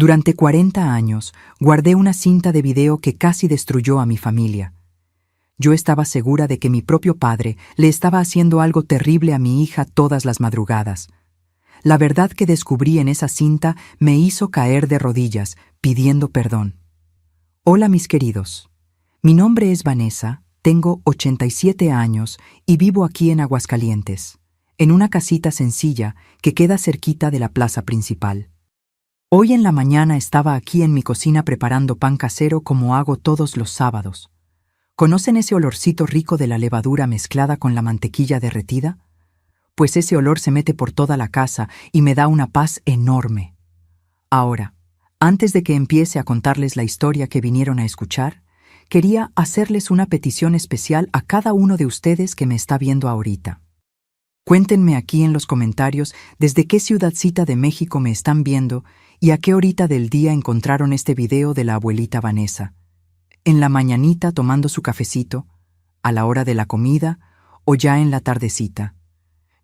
Durante 40 años guardé una cinta de video que casi destruyó a mi familia. Yo estaba segura de que mi propio padre le estaba haciendo algo terrible a mi hija todas las madrugadas. La verdad que descubrí en esa cinta me hizo caer de rodillas, pidiendo perdón. Hola mis queridos, mi nombre es Vanessa, tengo 87 años y vivo aquí en Aguascalientes, en una casita sencilla que queda cerquita de la plaza principal. Hoy en la mañana estaba aquí en mi cocina preparando pan casero como hago todos los sábados. ¿Conocen ese olorcito rico de la levadura mezclada con la mantequilla derretida? Pues ese olor se mete por toda la casa y me da una paz enorme. Ahora, antes de que empiece a contarles la historia que vinieron a escuchar, quería hacerles una petición especial a cada uno de ustedes que me está viendo ahorita. Cuéntenme aquí en los comentarios desde qué ciudadcita de México me están viendo y a qué horita del día encontraron este video de la abuelita Vanessa. ¿En la mañanita tomando su cafecito, a la hora de la comida o ya en la tardecita?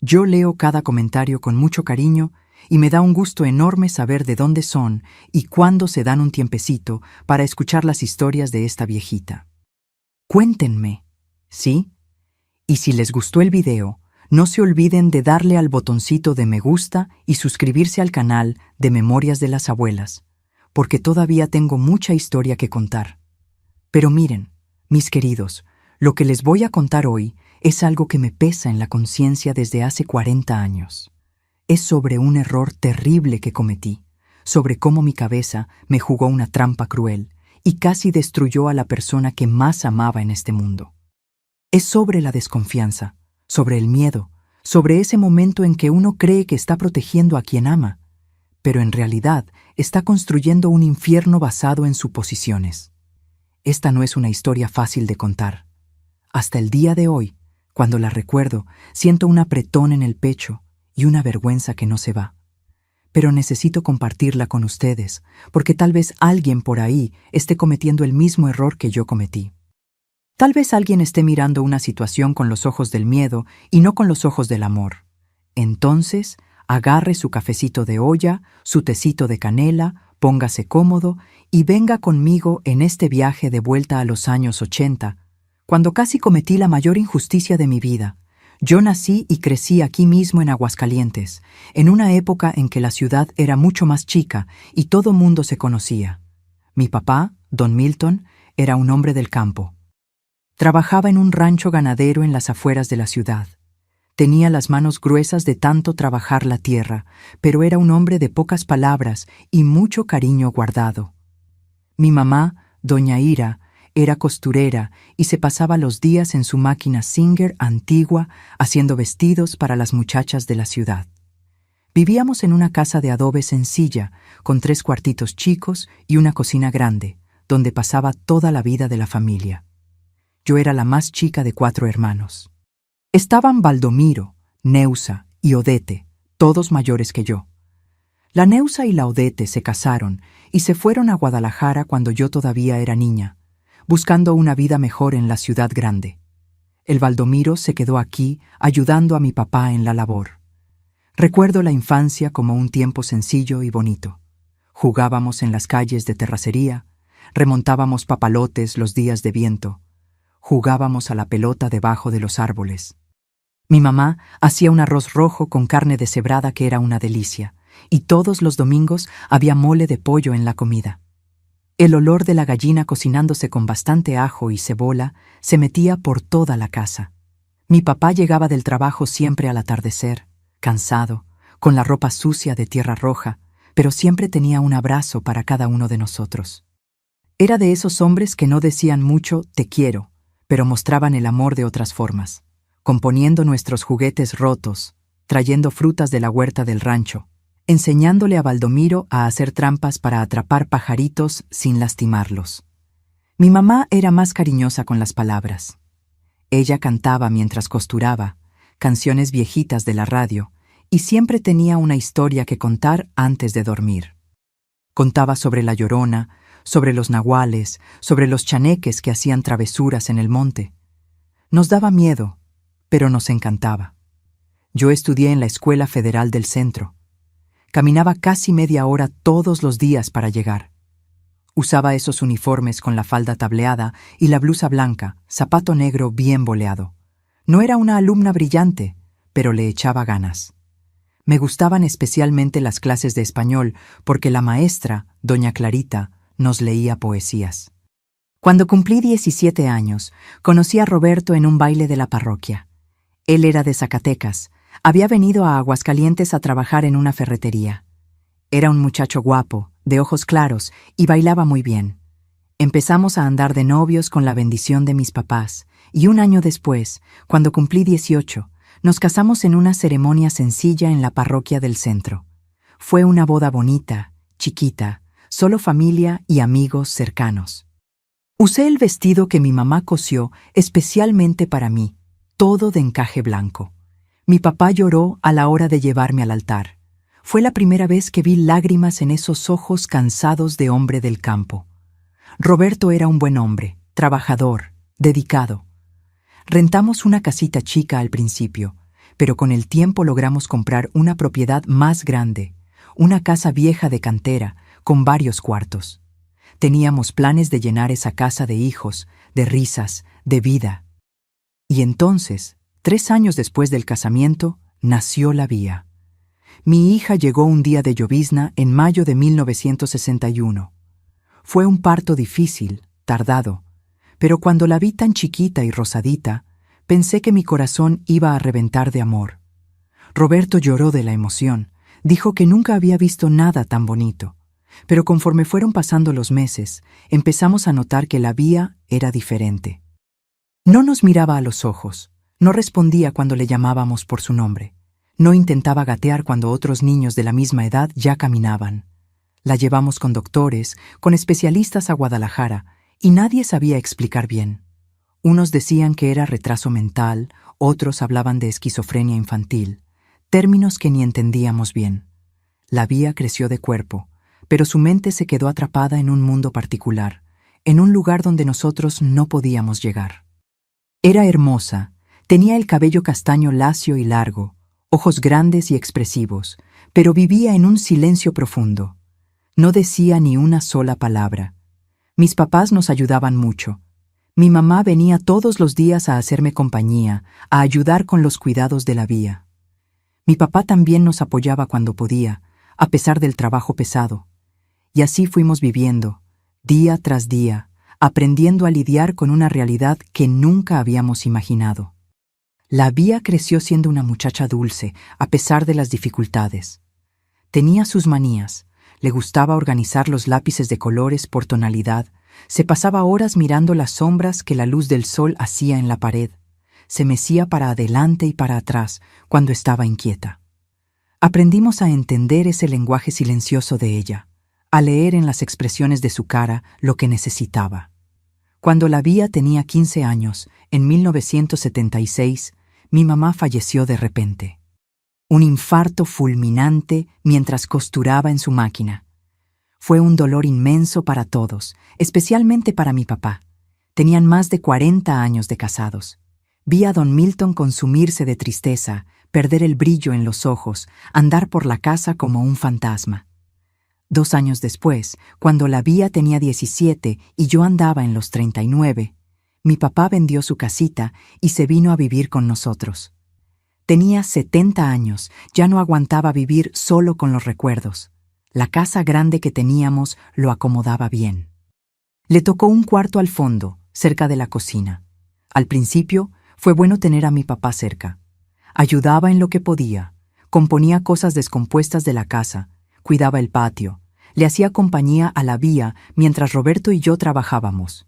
Yo leo cada comentario con mucho cariño y me da un gusto enorme saber de dónde son y cuándo se dan un tiempecito para escuchar las historias de esta viejita. Cuéntenme, ¿sí? Y si les gustó el video, no se olviden de darle al botoncito de me gusta y suscribirse al canal de Memorias de las Abuelas, porque todavía tengo mucha historia que contar. Pero miren, mis queridos, lo que les voy a contar hoy es algo que me pesa en la conciencia desde hace 40 años. Es sobre un error terrible que cometí, sobre cómo mi cabeza me jugó una trampa cruel y casi destruyó a la persona que más amaba en este mundo. Es sobre la desconfianza, sobre el miedo, sobre ese momento en que uno cree que está protegiendo a quien ama, pero en realidad está construyendo un infierno basado en suposiciones. Esta no es una historia fácil de contar. Hasta el día de hoy, cuando la recuerdo, siento un apretón en el pecho y una vergüenza que no se va. Pero necesito compartirla con ustedes, porque tal vez alguien por ahí esté cometiendo el mismo error que yo cometí. Tal vez alguien esté mirando una situación con los ojos del miedo y no con los ojos del amor. Entonces, agarre su cafecito de olla, su tecito de canela, póngase cómodo y venga conmigo en este viaje de vuelta a los años 80, cuando casi cometí la mayor injusticia de mi vida. Yo nací y crecí aquí mismo en Aguascalientes, en una época en que la ciudad era mucho más chica y todo mundo se conocía. Mi papá, Don Milton, era un hombre del campo. Trabajaba en un rancho ganadero en las afueras de la ciudad. Tenía las manos gruesas de tanto trabajar la tierra, pero era un hombre de pocas palabras y mucho cariño guardado. Mi mamá, doña Ira, era costurera y se pasaba los días en su máquina Singer antigua haciendo vestidos para las muchachas de la ciudad. Vivíamos en una casa de adobe sencilla, con 3 cuartitos chicos y una cocina grande, donde pasaba toda la vida de la familia. Yo era la más chica de 4 hermanos. Estaban Baldomiro, Neusa y Odete, todos mayores que yo. La Neusa y la Odete se casaron y se fueron a Guadalajara cuando yo todavía era niña, buscando una vida mejor en la ciudad grande. El Baldomiro se quedó aquí ayudando a mi papá en la labor. Recuerdo la infancia como un tiempo sencillo y bonito. Jugábamos en las calles de terracería, remontábamos papalotes los días de viento, jugábamos a la pelota debajo de los árboles. Mi mamá hacía un arroz rojo con carne deshebrada que era una delicia, y todos los domingos había mole de pollo en la comida. El olor de la gallina cocinándose con bastante ajo y cebolla se metía por toda la casa. Mi papá llegaba del trabajo siempre al atardecer, cansado, con la ropa sucia de tierra roja, pero siempre tenía un abrazo para cada uno de nosotros. Era de esos hombres que no decían mucho «te quiero», pero mostraban el amor de otras formas, componiendo nuestros juguetes rotos, trayendo frutas de la huerta del rancho, enseñándole a Baldomiro a hacer trampas para atrapar pajaritos sin lastimarlos. Mi mamá era más cariñosa con las palabras. Ella cantaba mientras costuraba, canciones viejitas de la radio, y siempre tenía una historia que contar antes de dormir. Contaba sobre la Llorona, sobre los nahuales, sobre los chaneques que hacían travesuras en el monte. Nos daba miedo, pero nos encantaba. Yo estudié en la Escuela Federal del Centro. Caminaba casi media hora todos los días para llegar. Usaba esos uniformes con la falda tableada y la blusa blanca, zapato negro bien boleado. No era una alumna brillante, pero le echaba ganas. Me gustaban especialmente las clases de español porque la maestra, doña Clarita, nos leía poesías. Cuando cumplí 17 años, conocí a Roberto en un baile de la parroquia. Él era de Zacatecas. Había venido a Aguascalientes a trabajar en una ferretería. Era un muchacho guapo, de ojos claros, y bailaba muy bien. Empezamos a andar de novios con la bendición de mis papás, y un año después, cuando cumplí 18, nos casamos en una ceremonia sencilla en la parroquia del centro. Fue una boda bonita, chiquita, solo familia y amigos cercanos. Usé el vestido que mi mamá cosió especialmente para mí, todo de encaje blanco. Mi papá lloró a la hora de llevarme al altar. Fue la primera vez que vi lágrimas en esos ojos cansados de hombre del campo. Roberto era un buen hombre, trabajador, dedicado. Rentamos una casita chica al principio, pero con el tiempo logramos comprar una propiedad más grande, una casa vieja de cantera, con varios cuartos. Teníamos planes de llenar esa casa de hijos, de risas, de vida. Y entonces, 3 años después del casamiento, nació la Vía. Mi hija llegó un día de llovizna en mayo de 1961. Fue un parto difícil, tardado, pero cuando la vi tan chiquita y rosadita, pensé que mi corazón iba a reventar de amor. Roberto lloró de la emoción, dijo que nunca había visto nada tan bonito, pero conforme fueron pasando los meses, empezamos a notar que la Vía era diferente. No nos miraba a los ojos, no respondía cuando le llamábamos por su nombre. No intentaba gatear cuando otros niños de la misma edad ya caminaban. La llevamos con doctores, con especialistas a Guadalajara, y nadie sabía explicar bien. Unos decían que era retraso mental, otros hablaban de esquizofrenia infantil, términos que ni entendíamos bien. La Vía creció de cuerpo, pero su mente se quedó atrapada en un mundo particular, en un lugar donde nosotros no podíamos llegar. Era hermosa, tenía el cabello castaño lacio y largo, ojos grandes y expresivos, pero vivía en un silencio profundo. No decía ni una sola palabra. Mis papás nos ayudaban mucho. Mi mamá venía todos los días a hacerme compañía, a ayudar con los cuidados de la Vía. Mi papá también nos apoyaba cuando podía, a pesar del trabajo pesado. Y así fuimos viviendo, día tras día, aprendiendo a lidiar con una realidad que nunca habíamos imaginado. La Vía creció siendo una muchacha dulce, a pesar de las dificultades. Tenía sus manías, le gustaba organizar los lápices de colores por tonalidad, se pasaba horas mirando las sombras que la luz del sol hacía en la pared, se mecía para adelante y para atrás cuando estaba inquieta. Aprendimos a entender ese lenguaje silencioso de ella, a leer en las expresiones de su cara lo que necesitaba. Cuando la Vía tenía 15 años, en 1976, mi mamá falleció de repente. Un infarto fulminante mientras costuraba en su máquina. Fue un dolor inmenso para todos, especialmente para mi papá. Tenían más de 40 años de casados. Vi a don Milton consumirse de tristeza, perder el brillo en los ojos, andar por la casa como un fantasma. 2 años después, cuando la Vía tenía 17 y yo andaba en los 39, mi papá vendió su casita y se vino a vivir con nosotros. Tenía 70 años, ya no aguantaba vivir solo con los recuerdos. La casa grande que teníamos lo acomodaba bien. Le tocó un cuarto al fondo, cerca de la cocina. Al principio, fue bueno tener a mi papá cerca. Ayudaba en lo que podía, componía cosas descompuestas de la casa, cuidaba el patio, le hacía compañía a la Vía mientras Roberto y yo trabajábamos.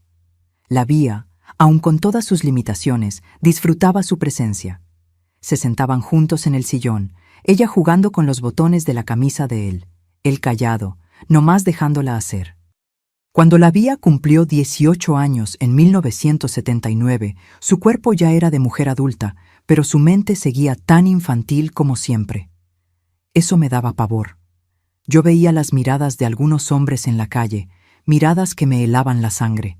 La Vía, aun con todas sus limitaciones, disfrutaba su presencia. Se sentaban juntos en el sillón, ella jugando con los botones de la camisa de él callado, nomás dejándola hacer. Cuando la Vía cumplió 18 años en 1979, su cuerpo ya era de mujer adulta, pero su mente seguía tan infantil como siempre. Eso me daba pavor. Yo veía las miradas de algunos hombres en la calle, miradas que me helaban la sangre.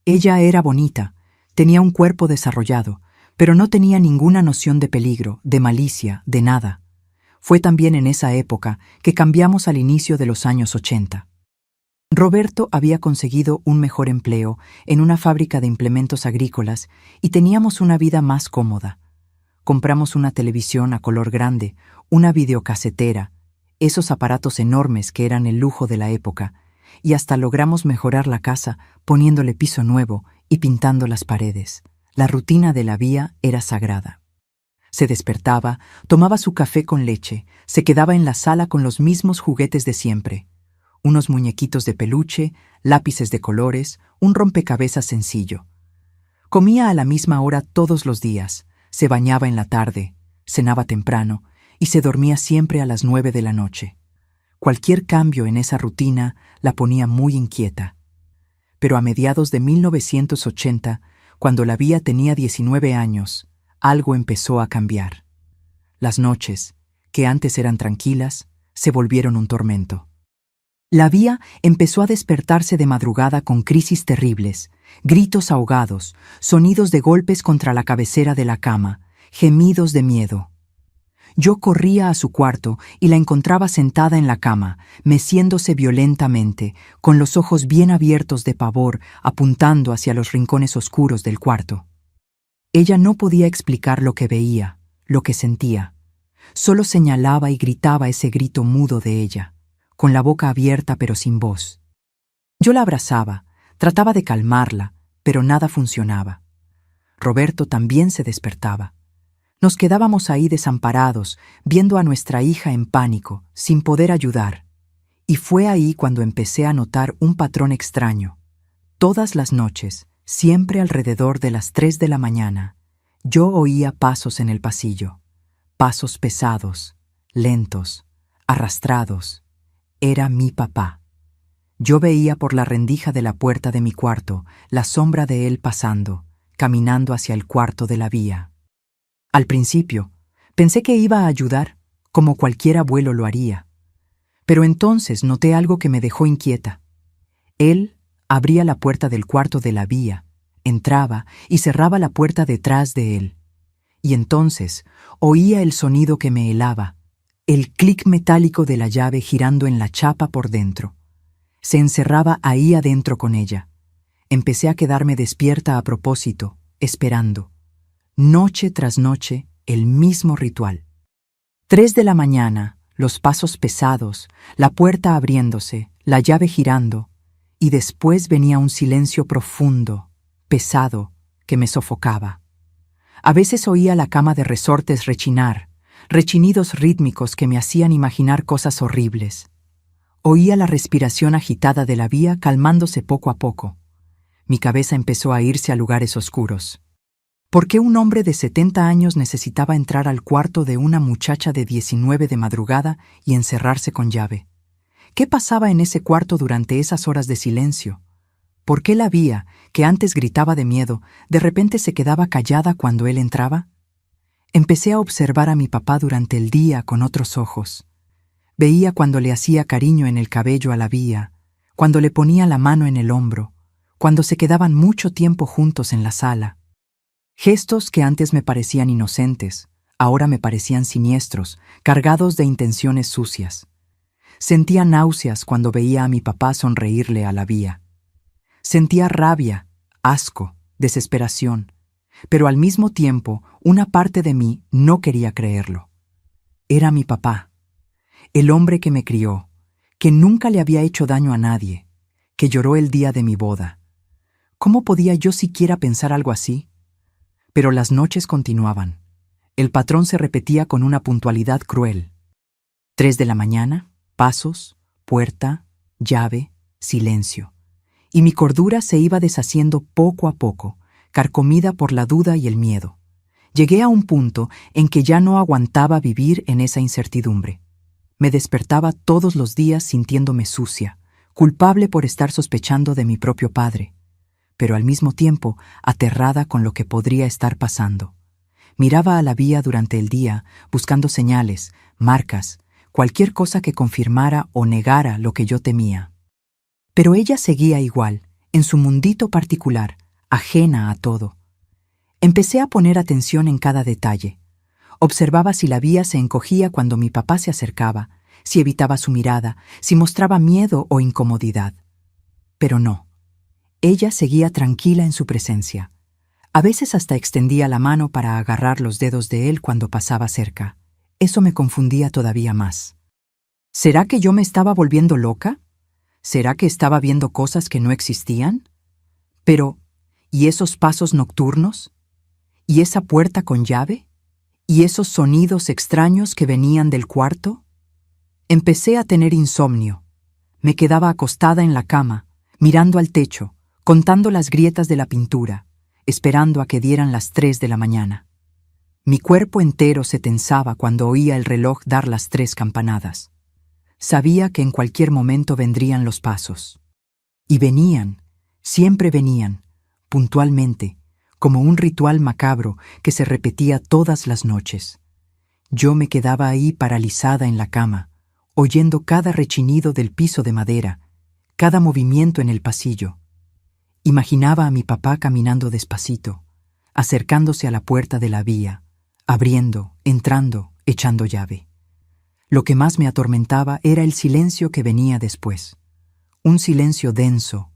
Ella era bonita, tenía un cuerpo desarrollado, pero no tenía ninguna noción de peligro, de malicia, de nada. Fue también en esa época que cambiamos al inicio de los años 80. Roberto había conseguido un mejor empleo en una fábrica de implementos agrícolas y teníamos una vida más cómoda. Compramos una televisión a color grande, una videocasetera, esos aparatos enormes que eran el lujo de la época, y hasta logramos mejorar la casa poniéndole piso nuevo y pintando las paredes. La rutina de la Vía era sagrada. Se despertaba, tomaba su café con leche, se quedaba en la sala con los mismos juguetes de siempre. Unos muñequitos de peluche, lápices de colores, un rompecabezas sencillo. Comía a la misma hora todos los días, se bañaba en la tarde, cenaba temprano y se dormía siempre a las 9 de la noche. Cualquier cambio en esa rutina la ponía muy inquieta. Pero a mediados de 1980, cuando la Vía tenía 19 años, algo empezó a cambiar. Las noches, que antes eran tranquilas, se volvieron un tormento. La Vía empezó a despertarse de madrugada con crisis terribles, gritos ahogados, sonidos de golpes contra la cabecera de la cama, gemidos de miedo. Yo corría a su cuarto y la encontraba sentada en la cama, meciéndose violentamente, con los ojos bien abiertos de pavor, apuntando hacia los rincones oscuros del cuarto. Ella no podía explicar lo que veía, lo que sentía. Solo señalaba y gritaba ese grito mudo de ella, con la boca abierta pero sin voz. Yo la abrazaba, trataba de calmarla, pero nada funcionaba. Roberto también se despertaba. Nos quedábamos ahí desamparados, viendo a nuestra hija en pánico, sin poder ayudar. Y fue ahí cuando empecé a notar un patrón extraño. Todas las noches, siempre alrededor de las 3 de la mañana, yo oía pasos en el pasillo. Pasos pesados, lentos, arrastrados. Era mi papá. Yo veía por la rendija de la puerta de mi cuarto la sombra de él pasando, caminando hacia el cuarto de la Vía. Al principio, pensé que iba a ayudar, como cualquier abuelo lo haría. Pero entonces noté algo que me dejó inquieta. Él abría la puerta del cuarto de la Vía, entraba y cerraba la puerta detrás de él. Y entonces oía el sonido que me helaba, el clic metálico de la llave girando en la chapa por dentro. Se encerraba ahí adentro con ella. Empecé a quedarme despierta a propósito, esperando. Noche tras noche, el mismo ritual. 3 de la mañana, los pasos pesados, la puerta abriéndose, la llave girando, y después venía un silencio profundo, pesado, que me sofocaba. A veces oía la cama de resortes rechinar, rechinidos rítmicos que me hacían imaginar cosas horribles. Oía la respiración agitada de la Vía calmándose poco a poco. Mi cabeza empezó a irse a lugares oscuros. ¿Por qué un hombre de 70 años necesitaba entrar al cuarto de una muchacha de 19 de madrugada y encerrarse con llave? ¿Qué pasaba en ese cuarto durante esas horas de silencio? ¿Por qué la Vía, que antes gritaba de miedo, de repente se quedaba callada cuando él entraba? Empecé a observar a mi papá durante el día con otros ojos. Veía cuando le hacía cariño en el cabello a la Vía, cuando le ponía la mano en el hombro, cuando se quedaban mucho tiempo juntos en la sala. Gestos que antes me parecían inocentes, ahora me parecían siniestros, cargados de intenciones sucias. Sentía náuseas cuando veía a mi papá sonreírle a la Vía. Sentía rabia, asco, desesperación, pero al mismo tiempo una parte de mí no quería creerlo. Era mi papá, el hombre que me crió, que nunca le había hecho daño a nadie, que lloró el día de mi boda. ¿Cómo podía yo siquiera pensar algo así? Pero las noches continuaban. El patrón se repetía con una puntualidad cruel. 3 de la mañana, pasos, puerta, llave, silencio. Y mi cordura se iba deshaciendo poco a poco, carcomida por la duda y el miedo. Llegué a un punto en que ya no aguantaba vivir en esa incertidumbre. Me despertaba todos los días sintiéndome sucia, culpable por estar sospechando de mi propio padre, pero al mismo tiempo aterrada con lo que podría estar pasando. Miraba a la Vía durante el día, buscando señales, marcas, cualquier cosa que confirmara o negara lo que yo temía. Pero ella seguía igual, en su mundito particular, ajena a todo. Empecé a poner atención en cada detalle. Observaba si la vía se encogía cuando mi papá se acercaba, si evitaba su mirada, si mostraba miedo o incomodidad. Pero no. Ella seguía tranquila en su presencia. A veces hasta extendía la mano para agarrar los dedos de él cuando pasaba cerca. Eso me confundía todavía más. ¿Será que yo me estaba volviendo loca? ¿Será que estaba viendo cosas que no existían? Pero, ¿y esos pasos nocturnos? ¿Y esa puerta con llave? ¿Y esos sonidos extraños que venían del cuarto? Empecé a tener insomnio. Me quedaba acostada en la cama, mirando al techo, contando las grietas de la pintura, esperando a que dieran las 3 de la mañana. Mi cuerpo entero se tensaba cuando oía el reloj dar las 3 campanadas. Sabía que en cualquier momento vendrían los pasos. Y venían, siempre venían, puntualmente, como un ritual macabro que se repetía todas las noches. Yo me quedaba ahí paralizada en la cama, oyendo cada rechinido del piso de madera, cada movimiento en el pasillo. Imaginaba a mi papá caminando despacito, acercándose a la puerta de la vía, abriendo, entrando, echando llave. Lo que más me atormentaba era el silencio que venía después. Un silencio denso,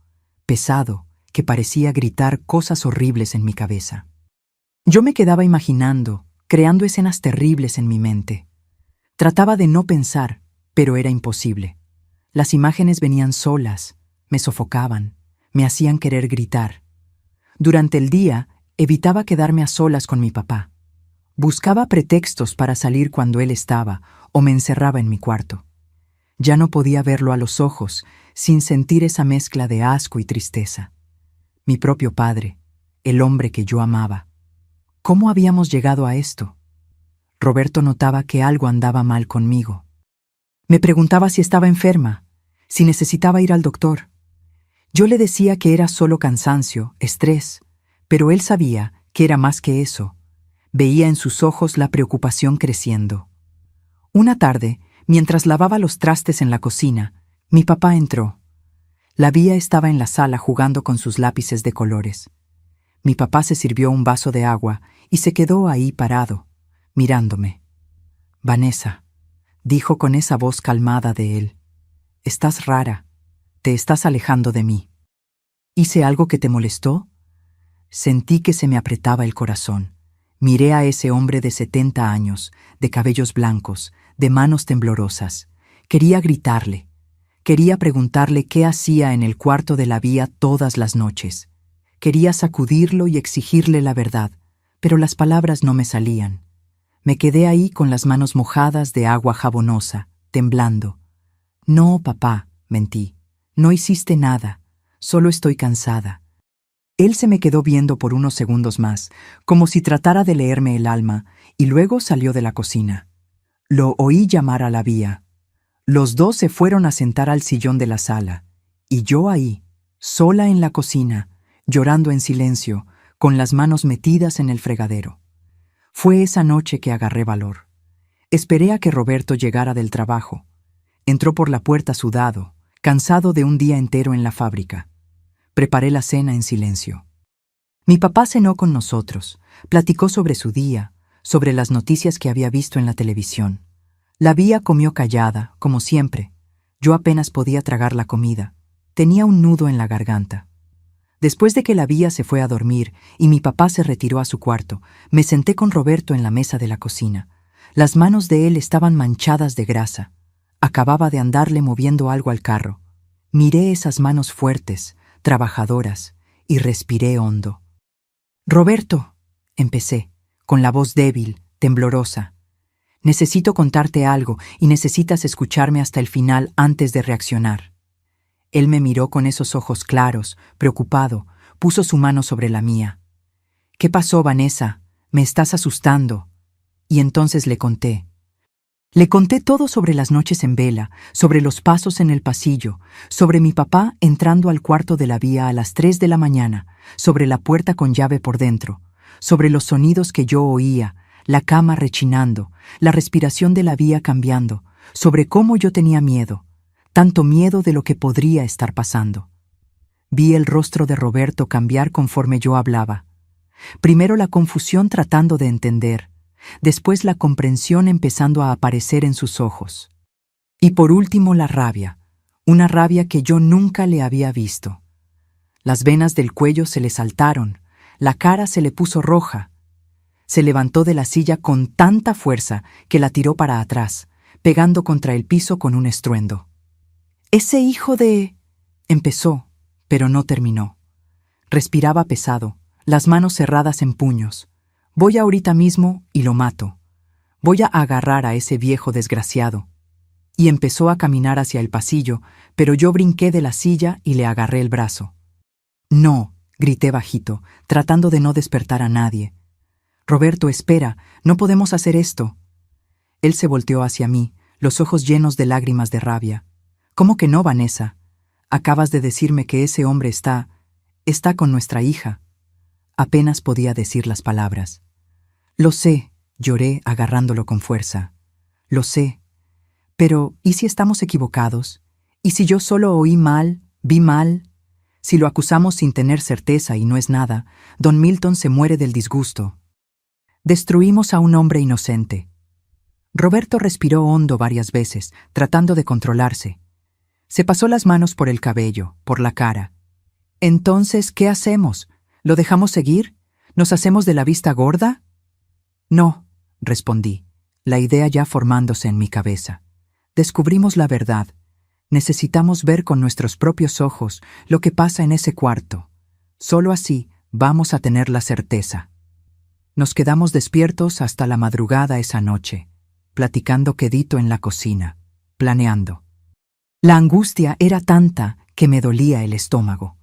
pesado, que parecía gritar cosas horribles en mi cabeza. Yo me quedaba imaginando, creando escenas terribles en mi mente. Trataba de no pensar, pero era imposible. Las imágenes venían solas, me sofocaban, me hacían querer gritar. Durante el día, evitaba quedarme a solas con mi papá. Buscaba pretextos para salir cuando él estaba o me encerraba en mi cuarto. Ya no podía verlo a los ojos sin sentir esa mezcla de asco y tristeza. Mi propio padre, el hombre que yo amaba. ¿Cómo habíamos llegado a esto? Roberto notaba que algo andaba mal conmigo. Me preguntaba si estaba enferma, si necesitaba ir al doctor. Yo le decía que era solo cansancio, estrés, pero él sabía que era más que eso. Veía en sus ojos la preocupación creciendo. Una tarde, mientras lavaba los trastes en la cocina, mi papá entró. La Vía estaba en la sala jugando con sus lápices de colores. Mi papá se sirvió un vaso de agua y se quedó ahí parado, mirándome. «Vanessa», dijo con esa voz calmada de él, «estás rara, te estás alejando de mí». ¿Hice algo que te molestó? Sentí que se me apretaba el corazón. Miré a ese hombre de 70 años, de cabellos blancos, de manos temblorosas. Quería gritarle. Quería preguntarle qué hacía en el cuarto de la Vía todas las noches. Quería sacudirlo y exigirle la verdad, pero las palabras no me salían. Me quedé ahí con las manos mojadas de agua jabonosa, temblando. «No, papá», mentí. «No hiciste nada. Solo estoy cansada». Él se me quedó viendo por unos segundos más, como si tratara de leerme el alma, y luego salió de la cocina. Lo oí llamar a la Vía. Los dos se fueron a sentar al sillón de la sala, y yo ahí, sola en la cocina, llorando en silencio, con las manos metidas en el fregadero. Fue esa noche que agarré valor. Esperé a que Roberto llegara del trabajo. Entró por la puerta sudado, cansado de un día entero en la fábrica. Preparé la cena en silencio. Mi papá cenó con nosotros, platicó sobre su día, sobre las noticias que había visto en la televisión. La Vía comió callada, como siempre. Yo apenas podía tragar la comida. Tenía un nudo en la garganta. Después de que la Vía se fue a dormir y mi papá se retiró a su cuarto, me senté con Roberto en la mesa de la cocina. Las manos de él estaban manchadas de grasa. Acababa de andarle moviendo algo al carro. Miré esas manos fuertes, trabajadoras, y respiré hondo. «Roberto», empecé, con la voz débil, temblorosa. «Necesito contarte algo y necesitas escucharme hasta el final antes de reaccionar». Él me miró con esos ojos claros, preocupado, puso su mano sobre la mía. «¿Qué pasó, Vanessa? Me estás asustando». Y entonces le conté. Le conté todo sobre las noches en vela, sobre los pasos en el pasillo, sobre mi papá entrando al cuarto de la Vía a las 3 de la mañana, sobre la puerta con llave por dentro, sobre los sonidos que yo oía, la cama rechinando, la respiración de la Vía cambiando, sobre cómo yo tenía miedo, tanto miedo de lo que podría estar pasando. Vi el rostro de Roberto cambiar conforme yo hablaba. Primero la confusión tratando de entender, después la comprensión empezando a aparecer en sus ojos. Y por último la rabia, una rabia que yo nunca le había visto. Las venas del cuello se le saltaron, la cara se le puso roja. Se levantó de la silla con tanta fuerza que la tiró para atrás, pegando contra el piso con un estruendo. «Ese hijo de...» empezó, pero no terminó. Respiraba pesado, las manos cerradas en puños. «Voy ahorita mismo y lo mato. Voy a agarrar a ese viejo desgraciado». Y empezó a caminar hacia el pasillo, pero yo brinqué de la silla y le agarré el brazo. «No», grité bajito, tratando de no despertar a nadie. «Roberto, espera, no podemos hacer esto». Él se volteó hacia mí, los ojos llenos de lágrimas de rabia. «¿Cómo que no, Vanessa? Acabas de decirme que ese hombre está con nuestra hija». Apenas podía decir las palabras. «Lo sé», lloré agarrándolo con fuerza. «Lo sé. Pero, ¿y si estamos equivocados? ¿Y si yo solo oí mal, vi mal? Si lo acusamos sin tener certeza y no es nada, don Milton se muere del disgusto. Destruimos a un hombre inocente». Roberto respiró hondo varias veces, tratando de controlarse. Se pasó las manos por el cabello, por la cara. «Entonces, ¿qué hacemos? ¿Lo dejamos seguir? ¿Nos hacemos de la vista gorda?» «No», respondí, la idea ya formándose en mi cabeza. «Descubrimos la verdad. Necesitamos ver con nuestros propios ojos lo que pasa en ese cuarto. Solo así vamos a tener la certeza». Nos quedamos despiertos hasta la madrugada esa noche, platicando quedito en la cocina, planeando. La angustia era tanta que me dolía el estómago.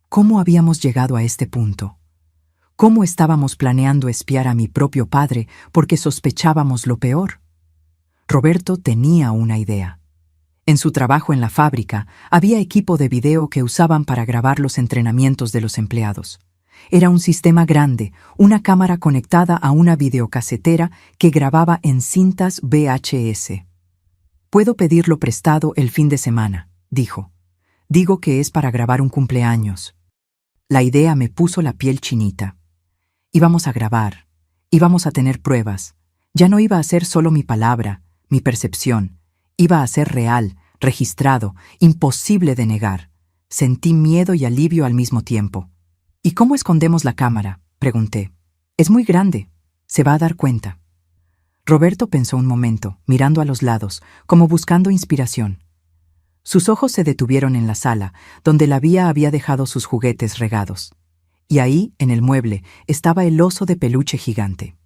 ¿Cómo habíamos llegado a este punto? ¿Cómo estábamos planeando espiar a mi propio padre porque sospechábamos lo peor? Roberto tenía una idea. En su trabajo en la fábrica había equipo de video que usaban para grabar los entrenamientos de los empleados. Era un sistema grande, una cámara conectada a una videocasetera que grababa en cintas VHS. «Puedo pedirlo prestado el fin de semana», dijo. «Digo que es para grabar un cumpleaños». La idea me puso la piel chinita. Íbamos a grabar, íbamos a tener pruebas. Ya no iba a ser solo mi palabra, mi percepción. Iba a ser real, registrado, imposible de negar. Sentí miedo y alivio al mismo tiempo. «¿Y cómo escondemos la cámara?», pregunté. «Es muy grande. Se va a dar cuenta». Roberto pensó un momento, mirando a los lados, como buscando inspiración. Sus ojos se detuvieron en la sala, donde la Vía había dejado sus juguetes regados. Y ahí, en el mueble, estaba el oso de peluche gigante.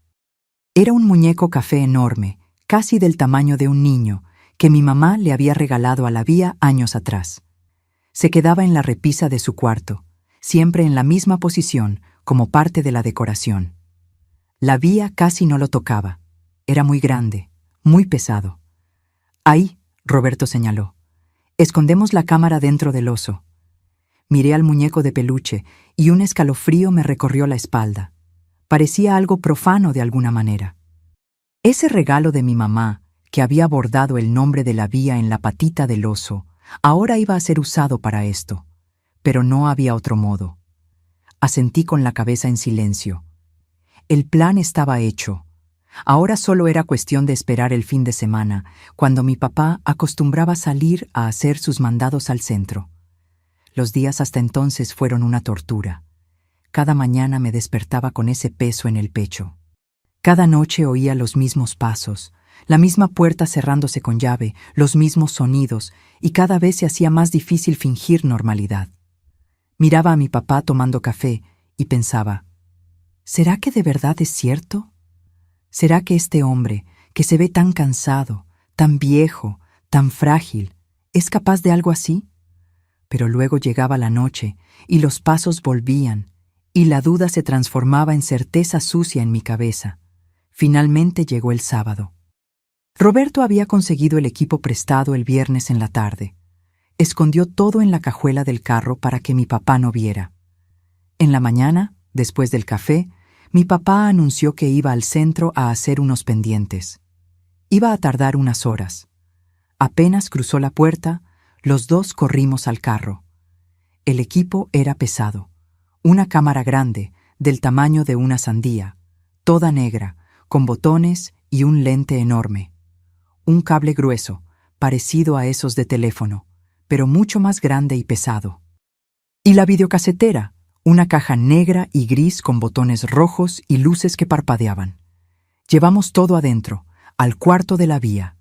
Era un muñeco café enorme, casi del tamaño de un niño, que mi mamá le había regalado a la Vía años atrás. Se quedaba en la repisa de su cuarto, siempre en la misma posición, como parte de la decoración. La Vía casi no lo tocaba. Era muy grande, muy pesado. «Ahí», Roberto señaló. «Escondemos la cámara dentro del oso». Miré al muñeco de peluche y un escalofrío me recorrió la espalda. Parecía algo profano de alguna manera. Ese regalo de mi mamá, que había bordado el nombre de la Vía en la patita del oso, ahora iba a ser usado para esto. Pero no había otro modo. Asentí con la cabeza en silencio. El plan estaba hecho. Ahora solo era cuestión de esperar el fin de semana, cuando mi papá acostumbraba salir a hacer sus mandados al centro. Los días hasta entonces fueron una tortura. Cada mañana me despertaba con ese peso en el pecho. Cada noche oía los mismos pasos, la misma puerta cerrándose con llave, los mismos sonidos, y cada vez se hacía más difícil fingir normalidad. Miraba a mi papá tomando café y pensaba, ¿será que de verdad es cierto? ¿Será que este hombre, que se ve tan cansado, tan viejo, tan frágil, es capaz de algo así? Pero luego llegaba la noche y los pasos volvían, y la duda se transformaba en certeza sucia en mi cabeza. Finalmente llegó el sábado. Roberto había conseguido el equipo prestado el viernes en la tarde. Escondió todo en la cajuela del carro para que mi papá no viera. En la mañana, después del café, mi papá anunció que iba al centro a hacer unos pendientes. Iba a tardar unas horas. Apenas cruzó la puerta, los dos corrimos al carro. El equipo era pesado. Una cámara grande, del tamaño de una sandía, toda negra, con botones y un lente enorme. Un cable grueso, parecido a esos de teléfono, pero mucho más grande y pesado. Y la videocasetera, una caja negra y gris con botones rojos y luces que parpadeaban. Llevamos todo adentro, al cuarto de la Bea.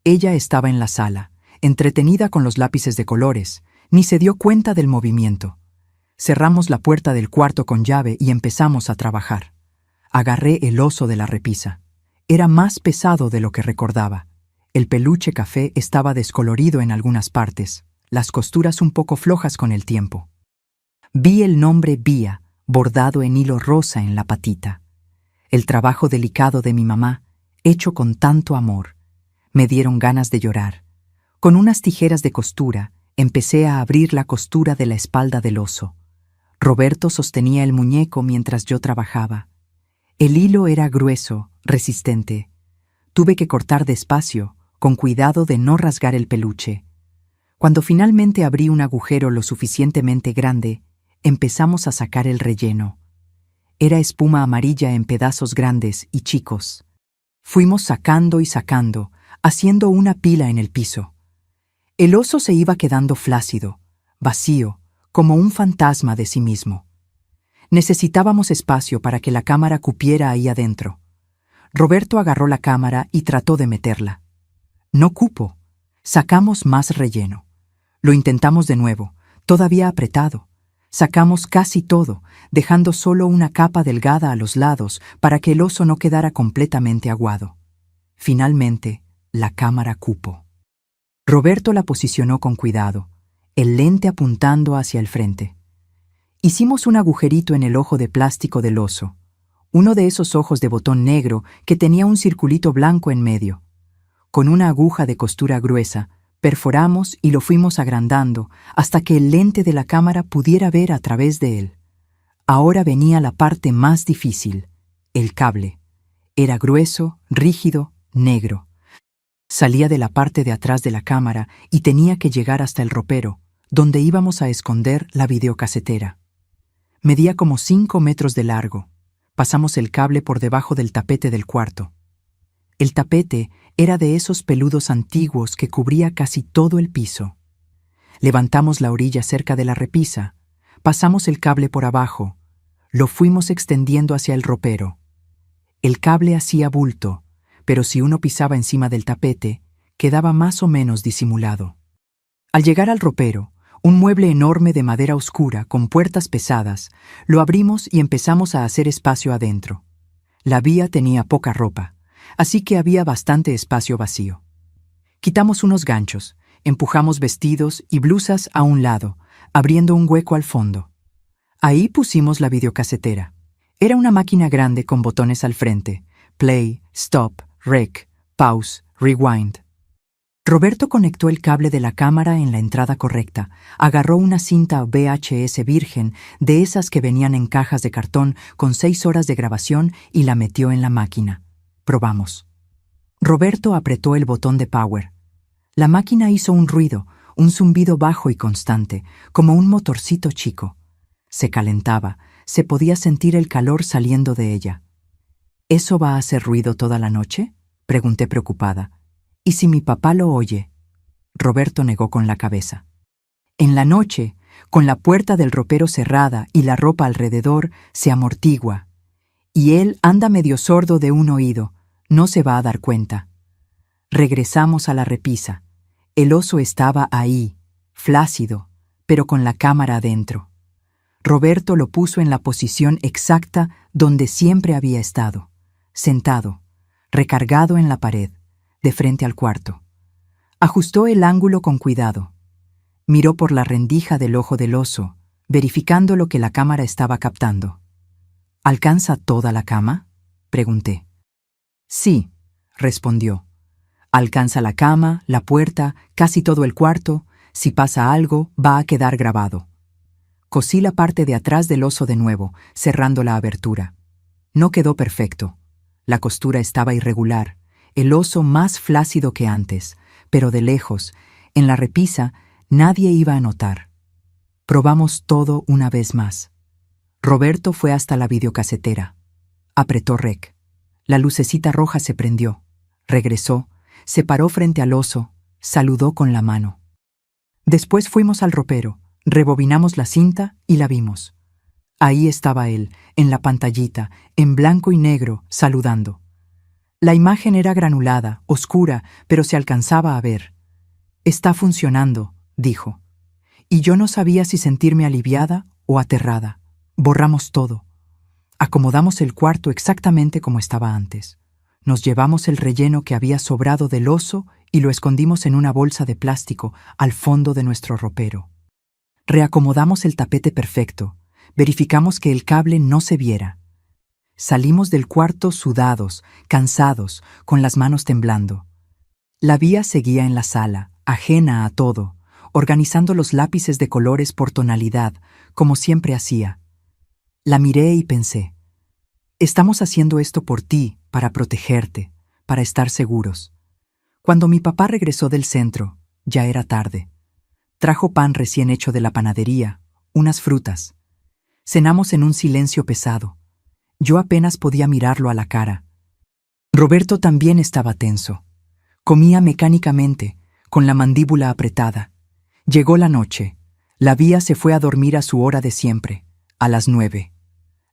Ella estaba en la sala, entretenida con los lápices de colores, ni se dio cuenta del movimiento. Cerramos la puerta del cuarto con llave y empezamos a trabajar. Agarré el oso de la repisa. Era más pesado de lo que recordaba. El peluche café estaba descolorido en algunas partes, las costuras un poco flojas con el tiempo. Vi el nombre Bea bordado en hilo rosa en la patita. El trabajo delicado de mi mamá, hecho con tanto amor. Me dieron ganas de llorar. Con unas tijeras de costura, empecé a abrir la costura de la espalda del oso. Roberto sostenía el muñeco mientras yo trabajaba. El hilo era grueso, resistente. Tuve que cortar despacio, con cuidado de no rasgar el peluche. Cuando finalmente abrí un agujero lo suficientemente grande, empezamos a sacar el relleno. Era espuma amarilla en pedazos grandes y chicos. Fuimos sacando y sacando, haciendo una pila en el piso. El oso se iba quedando flácido, vacío, como un fantasma de sí mismo. Necesitábamos espacio para que la cámara cupiera ahí adentro. Roberto agarró la cámara y trató de meterla. No cupo. Sacamos más relleno. Lo intentamos de nuevo, todavía apretado. Sacamos casi todo, dejando solo una capa delgada a los lados para que el oso no quedara completamente aguado. Finalmente, la cámara cupo. Roberto la posicionó con cuidado, el lente apuntando hacia el frente. Hicimos un agujerito en el ojo de plástico del oso, uno de esos ojos de botón negro que tenía un circulito blanco en medio. Con una aguja de costura gruesa, perforamos y lo fuimos agrandando hasta que el lente de la cámara pudiera ver a través de él. Ahora venía la parte más difícil, el cable. Era grueso, rígido, negro. Salía de la parte de atrás de la cámara y tenía que llegar hasta el ropero, donde íbamos a esconder la videocasetera. Medía como 5 metros de largo. Pasamos el cable por debajo del tapete del cuarto. El tapete era de esos peludos antiguos que cubría casi todo el piso. Levantamos la orilla cerca de la repisa, pasamos el cable por abajo, lo fuimos extendiendo hacia el ropero. El cable hacía bulto, pero si uno pisaba encima del tapete, quedaba más o menos disimulado. Al llegar al ropero, un mueble enorme de madera oscura con puertas pesadas, lo abrimos y empezamos a hacer espacio adentro. La Bea tenía poca ropa, así que había bastante espacio vacío. Quitamos unos ganchos, empujamos vestidos y blusas a un lado, abriendo un hueco al fondo. Ahí pusimos la videocasetera. Era una máquina grande con botones al frente: play, stop, rec, pause, rewind. Roberto conectó el cable de la cámara en la entrada correcta, agarró una cinta VHS virgen de esas que venían en cajas de cartón con 6 horas de grabación y la metió en la máquina. Probamos. Roberto apretó el botón de power. La máquina hizo un ruido, un zumbido bajo y constante, como un motorcito chico. Se calentaba, se podía sentir el calor saliendo de ella. ¿Eso va a hacer ruido toda la noche?, pregunté preocupada. ¿Y si mi papá lo oye? Roberto negó con la cabeza. En la noche, con la puerta del ropero cerrada y la ropa alrededor, se amortigua. Y él anda medio sordo de un oído, no se va a dar cuenta. Regresamos a la repisa. El oso estaba ahí, flácido, pero con la cámara adentro. Roberto lo puso en la posición exacta donde siempre había estado, sentado, recargado en la pared, de frente al cuarto. Ajustó el ángulo con cuidado. Miró por la rendija del ojo del oso, verificando lo que la cámara estaba captando. ¿Alcanza toda la cama?, pregunté. Sí, respondió. Alcanza la cama, la puerta, casi todo el cuarto. Si pasa algo, va a quedar grabado. Cosí la parte de atrás del oso de nuevo, cerrando la abertura. No quedó perfecto. La costura estaba irregular, el oso más flácido que antes, pero de lejos, en la repisa, nadie iba a notar. Probamos todo una vez más. Roberto fue hasta la videocasetera. Apretó rec. La lucecita roja se prendió, regresó, se paró frente al oso, saludó con la mano. Después fuimos al ropero, rebobinamos la cinta y la vimos. Ahí estaba él, en la pantallita, en blanco y negro, saludando. La imagen era granulada, oscura, pero se alcanzaba a ver. «Está funcionando», dijo. Y yo no sabía si sentirme aliviada o aterrada. Borramos todo. Acomodamos el cuarto exactamente como estaba antes. Nos llevamos el relleno que había sobrado del oso y lo escondimos en una bolsa de plástico al fondo de nuestro ropero. Reacomodamos el tapete perfecto. Verificamos que el cable no se viera. Salimos del cuarto sudados, cansados, con las manos temblando. La Vía seguía en la sala, ajena a todo, organizando los lápices de colores por tonalidad, como siempre hacía. La miré y pensé, estamos haciendo esto por ti, para protegerte, para estar seguros. Cuando mi papá regresó del centro, ya era tarde. Trajo pan recién hecho de la panadería, unas frutas. Cenamos en un silencio pesado. Yo apenas podía mirarlo a la cara. Roberto también estaba tenso. Comía mecánicamente, con la mandíbula apretada. Llegó la noche. La Vía se fue a dormir a su hora de siempre, a las 9.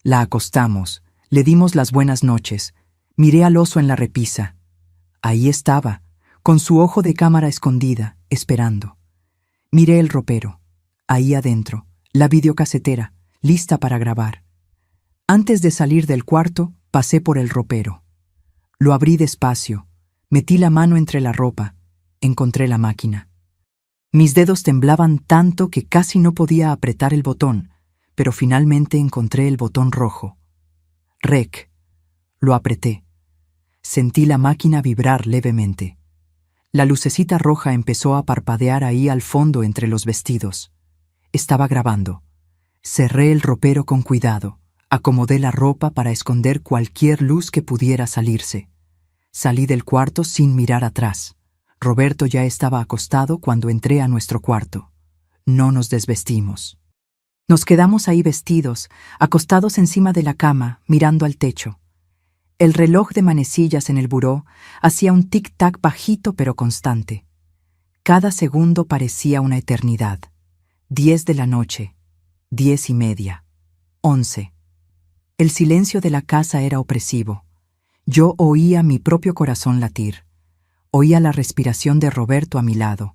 La acostamos, le dimos las buenas noches. Miré al oso en la repisa. Ahí estaba, con su ojo de cámara escondida, esperando. Miré el ropero. Ahí adentro, la videocasetera, lista para grabar. Antes de salir del cuarto, pasé por el ropero. Lo abrí despacio, metí la mano entre la ropa, encontré la máquina. Mis dedos temblaban tanto que casi no podía apretar el botón, pero finalmente encontré el botón rojo. Rec. Lo apreté. Sentí la máquina vibrar levemente. La lucecita roja empezó a parpadear ahí al fondo entre los vestidos. Estaba grabando. Cerré el ropero con cuidado. Acomodé la ropa para esconder cualquier luz que pudiera salirse. Salí del cuarto sin mirar atrás. Roberto ya estaba acostado cuando entré a nuestro cuarto. No nos desvestimos. Nos quedamos ahí vestidos, acostados encima de la cama, mirando al techo. El reloj de manecillas en el buró hacía un tic-tac bajito pero constante. Cada segundo parecía una eternidad. 10 de la noche, 10:30, 11. El silencio de la casa era opresivo. Yo oía mi propio corazón latir. Oía la respiración de Roberto a mi lado.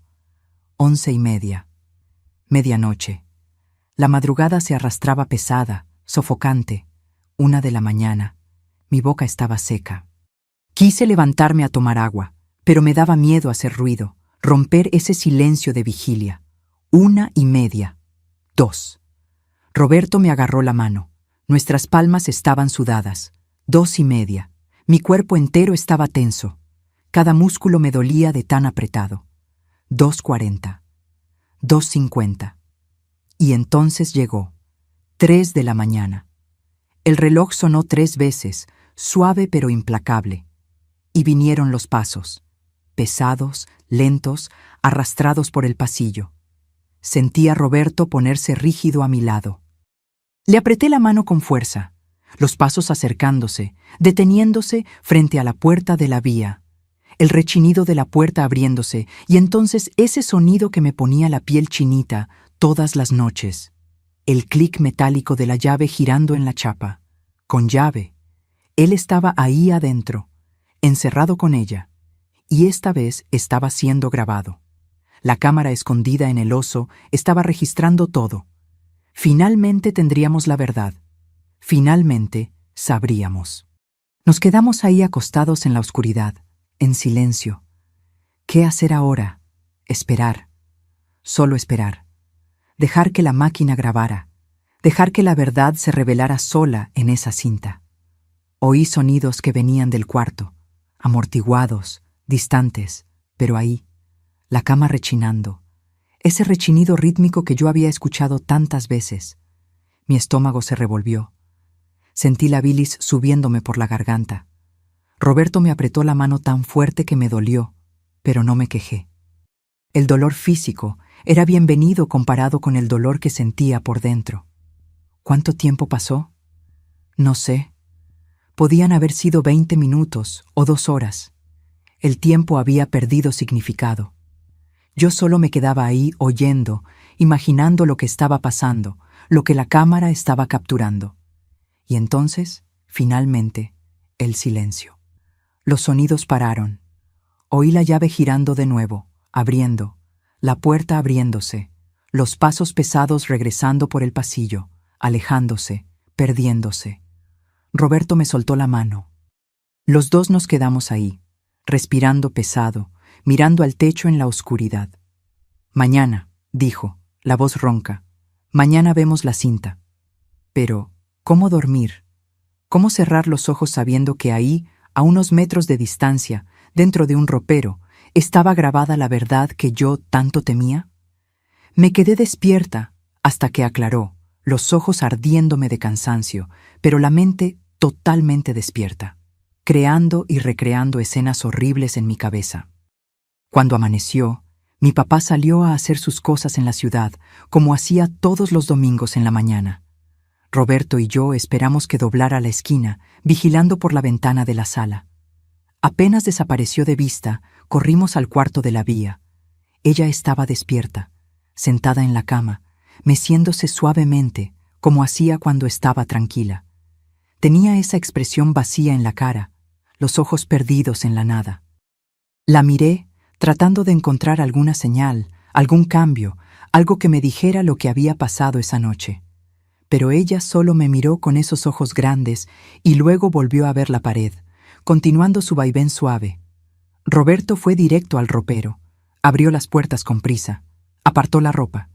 11:30. Medianoche. La madrugada se arrastraba pesada, sofocante. 1 de la mañana. Mi boca estaba seca. Quise levantarme a tomar agua, pero me daba miedo hacer ruido, romper ese silencio de vigilia. 1:30. 2. Roberto me agarró la mano. Nuestras palmas estaban sudadas. 2:30. Mi cuerpo entero estaba tenso. Cada músculo me dolía de tan apretado. 2:40. 2:50. Y entonces llegó. 3 de la mañana. El reloj sonó 3 veces, suave pero implacable. Y vinieron los pasos. Pesados, lentos, arrastrados por el pasillo. Sentí a Roberto ponerse rígido a mi lado. Le apreté la mano con fuerza, los pasos acercándose, deteniéndose frente a la puerta de la vía, el rechinido de la puerta abriéndose y entonces ese sonido que me ponía la piel chinita todas las noches, el clic metálico de la llave girando en la chapa. Con llave. Él estaba ahí adentro, encerrado con ella, y esta vez estaba siendo grabado. La cámara escondida en el oso estaba registrando todo. Finalmente tendríamos la verdad. Finalmente sabríamos. Nos quedamos ahí acostados en la oscuridad, en silencio. ¿Qué hacer ahora? Esperar. Solo esperar. Dejar que la máquina grabara. Dejar que la verdad se revelara sola en esa cinta. Oí sonidos que venían del cuarto, amortiguados, distantes, pero ahí, la cama rechinando. Ese rechinido rítmico que yo había escuchado tantas veces. Mi estómago se revolvió. Sentí la bilis subiéndome por la garganta. Roberto me apretó la mano tan fuerte que me dolió, pero no me quejé. El dolor físico era bienvenido comparado con el dolor que sentía por dentro. ¿Cuánto tiempo pasó? No sé. Podían haber sido 20 minutos o 2 horas. El tiempo había perdido significado. Yo solo me quedaba ahí oyendo, imaginando lo que estaba pasando, lo que la cámara estaba capturando. Y entonces, finalmente, el silencio. Los sonidos pararon. Oí la llave girando de nuevo, abriendo, la puerta abriéndose, los pasos pesados regresando por el pasillo, alejándose, perdiéndose. Roberto me soltó la mano. Los dos nos quedamos ahí, respirando pesado, mirando al techo en la oscuridad. Mañana, dijo, la voz ronca, mañana vemos la cinta. Pero, ¿cómo dormir? ¿Cómo cerrar los ojos sabiendo que ahí, a unos metros de distancia, dentro de un ropero, estaba grabada la verdad que yo tanto temía? Me quedé despierta hasta que aclaró, los ojos ardiéndome de cansancio, pero la mente totalmente despierta, creando y recreando escenas horribles en mi cabeza. Cuando amaneció, mi papá salió a hacer sus cosas en la ciudad, como hacía todos los domingos en la mañana. Roberto y yo esperamos que doblara la esquina, vigilando por la ventana de la sala. Apenas desapareció de vista, corrimos al cuarto de la Vía. Ella estaba despierta, sentada en la cama, meciéndose suavemente, como hacía cuando estaba tranquila. Tenía esa expresión vacía en la cara, los ojos perdidos en la nada. La miré, tratando de encontrar alguna señal, algún cambio, algo que me dijera lo que había pasado esa noche. Pero ella solo me miró con esos ojos grandes y luego volvió a ver la pared, continuando su vaivén suave. Roberto fue directo al ropero, abrió las puertas con prisa, apartó la ropa.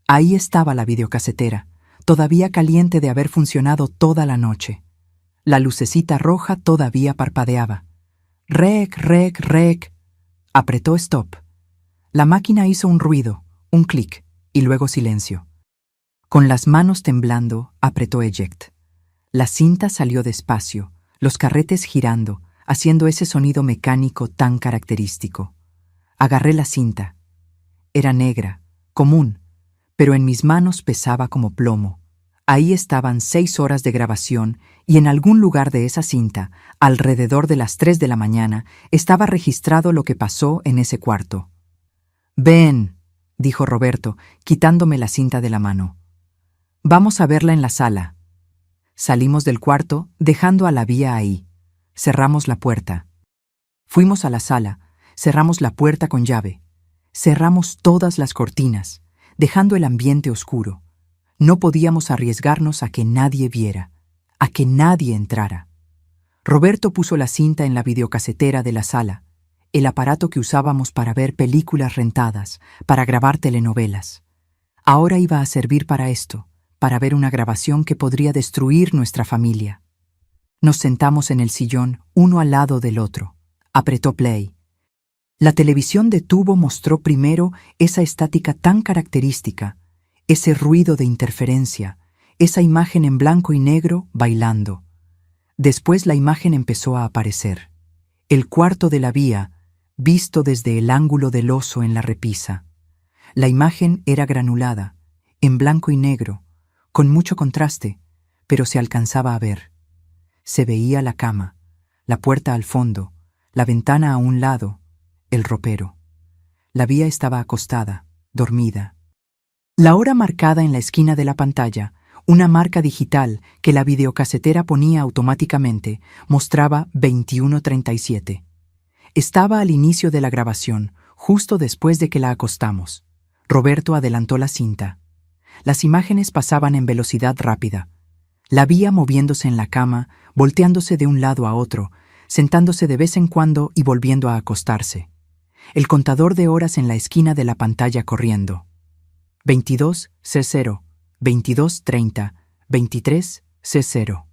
Ahí estaba la videocasetera, todavía caliente de haber funcionado toda la noche. La lucecita roja todavía parpadeaba. Rec, rec, rec. Apretó stop. La máquina hizo un ruido, un clic, y luego silencio. Con las manos temblando, apretó eject. La cinta salió despacio, los carretes girando, haciendo ese sonido mecánico tan característico. Agarré la cinta. Era negra, común, pero en mis manos pesaba como plomo. Ahí estaban 6 horas de grabación y en algún lugar de esa cinta, alrededor de las 3 de la mañana, estaba registrado lo que pasó en ese cuarto. «Ven», dijo Roberto, quitándome la cinta de la mano. «Vamos a verla en la sala». Salimos del cuarto, dejando a la Vía ahí. Cerramos la puerta. Fuimos a la sala, cerramos la puerta con llave. Cerramos todas las cortinas, dejando el ambiente oscuro. No podíamos arriesgarnos a que nadie viera, a que nadie entrara. Roberto puso la cinta en la videocasetera de la sala, el aparato que usábamos para ver películas rentadas, para grabar telenovelas. Ahora iba a servir para esto, para ver una grabación que podría destruir nuestra familia. Nos sentamos en el sillón, uno al lado del otro. Apretó play. La televisión de tubo mostró primero esa estática tan característica, ese ruido de interferencia, esa imagen en blanco y negro bailando. Después la imagen empezó a aparecer. El cuarto de la Vía, visto desde el ángulo del oso en la repisa. La imagen era granulada, en blanco y negro, con mucho contraste, pero se alcanzaba a ver. Se veía la cama, la puerta al fondo, la ventana a un lado, el ropero. La Vía estaba acostada, dormida. La hora marcada en la esquina de la pantalla, una marca digital que la videocasetera ponía automáticamente, mostraba 21:37. Estaba al inicio de la grabación, justo después de que la acostamos. Roberto adelantó la cinta. Las imágenes pasaban en velocidad rápida. La Vía moviéndose en la cama, volteándose de un lado a otro, sentándose de vez en cuando y volviendo a acostarse. El contador de horas en la esquina de la pantalla corriendo. 22:00, 22:30, 23:00.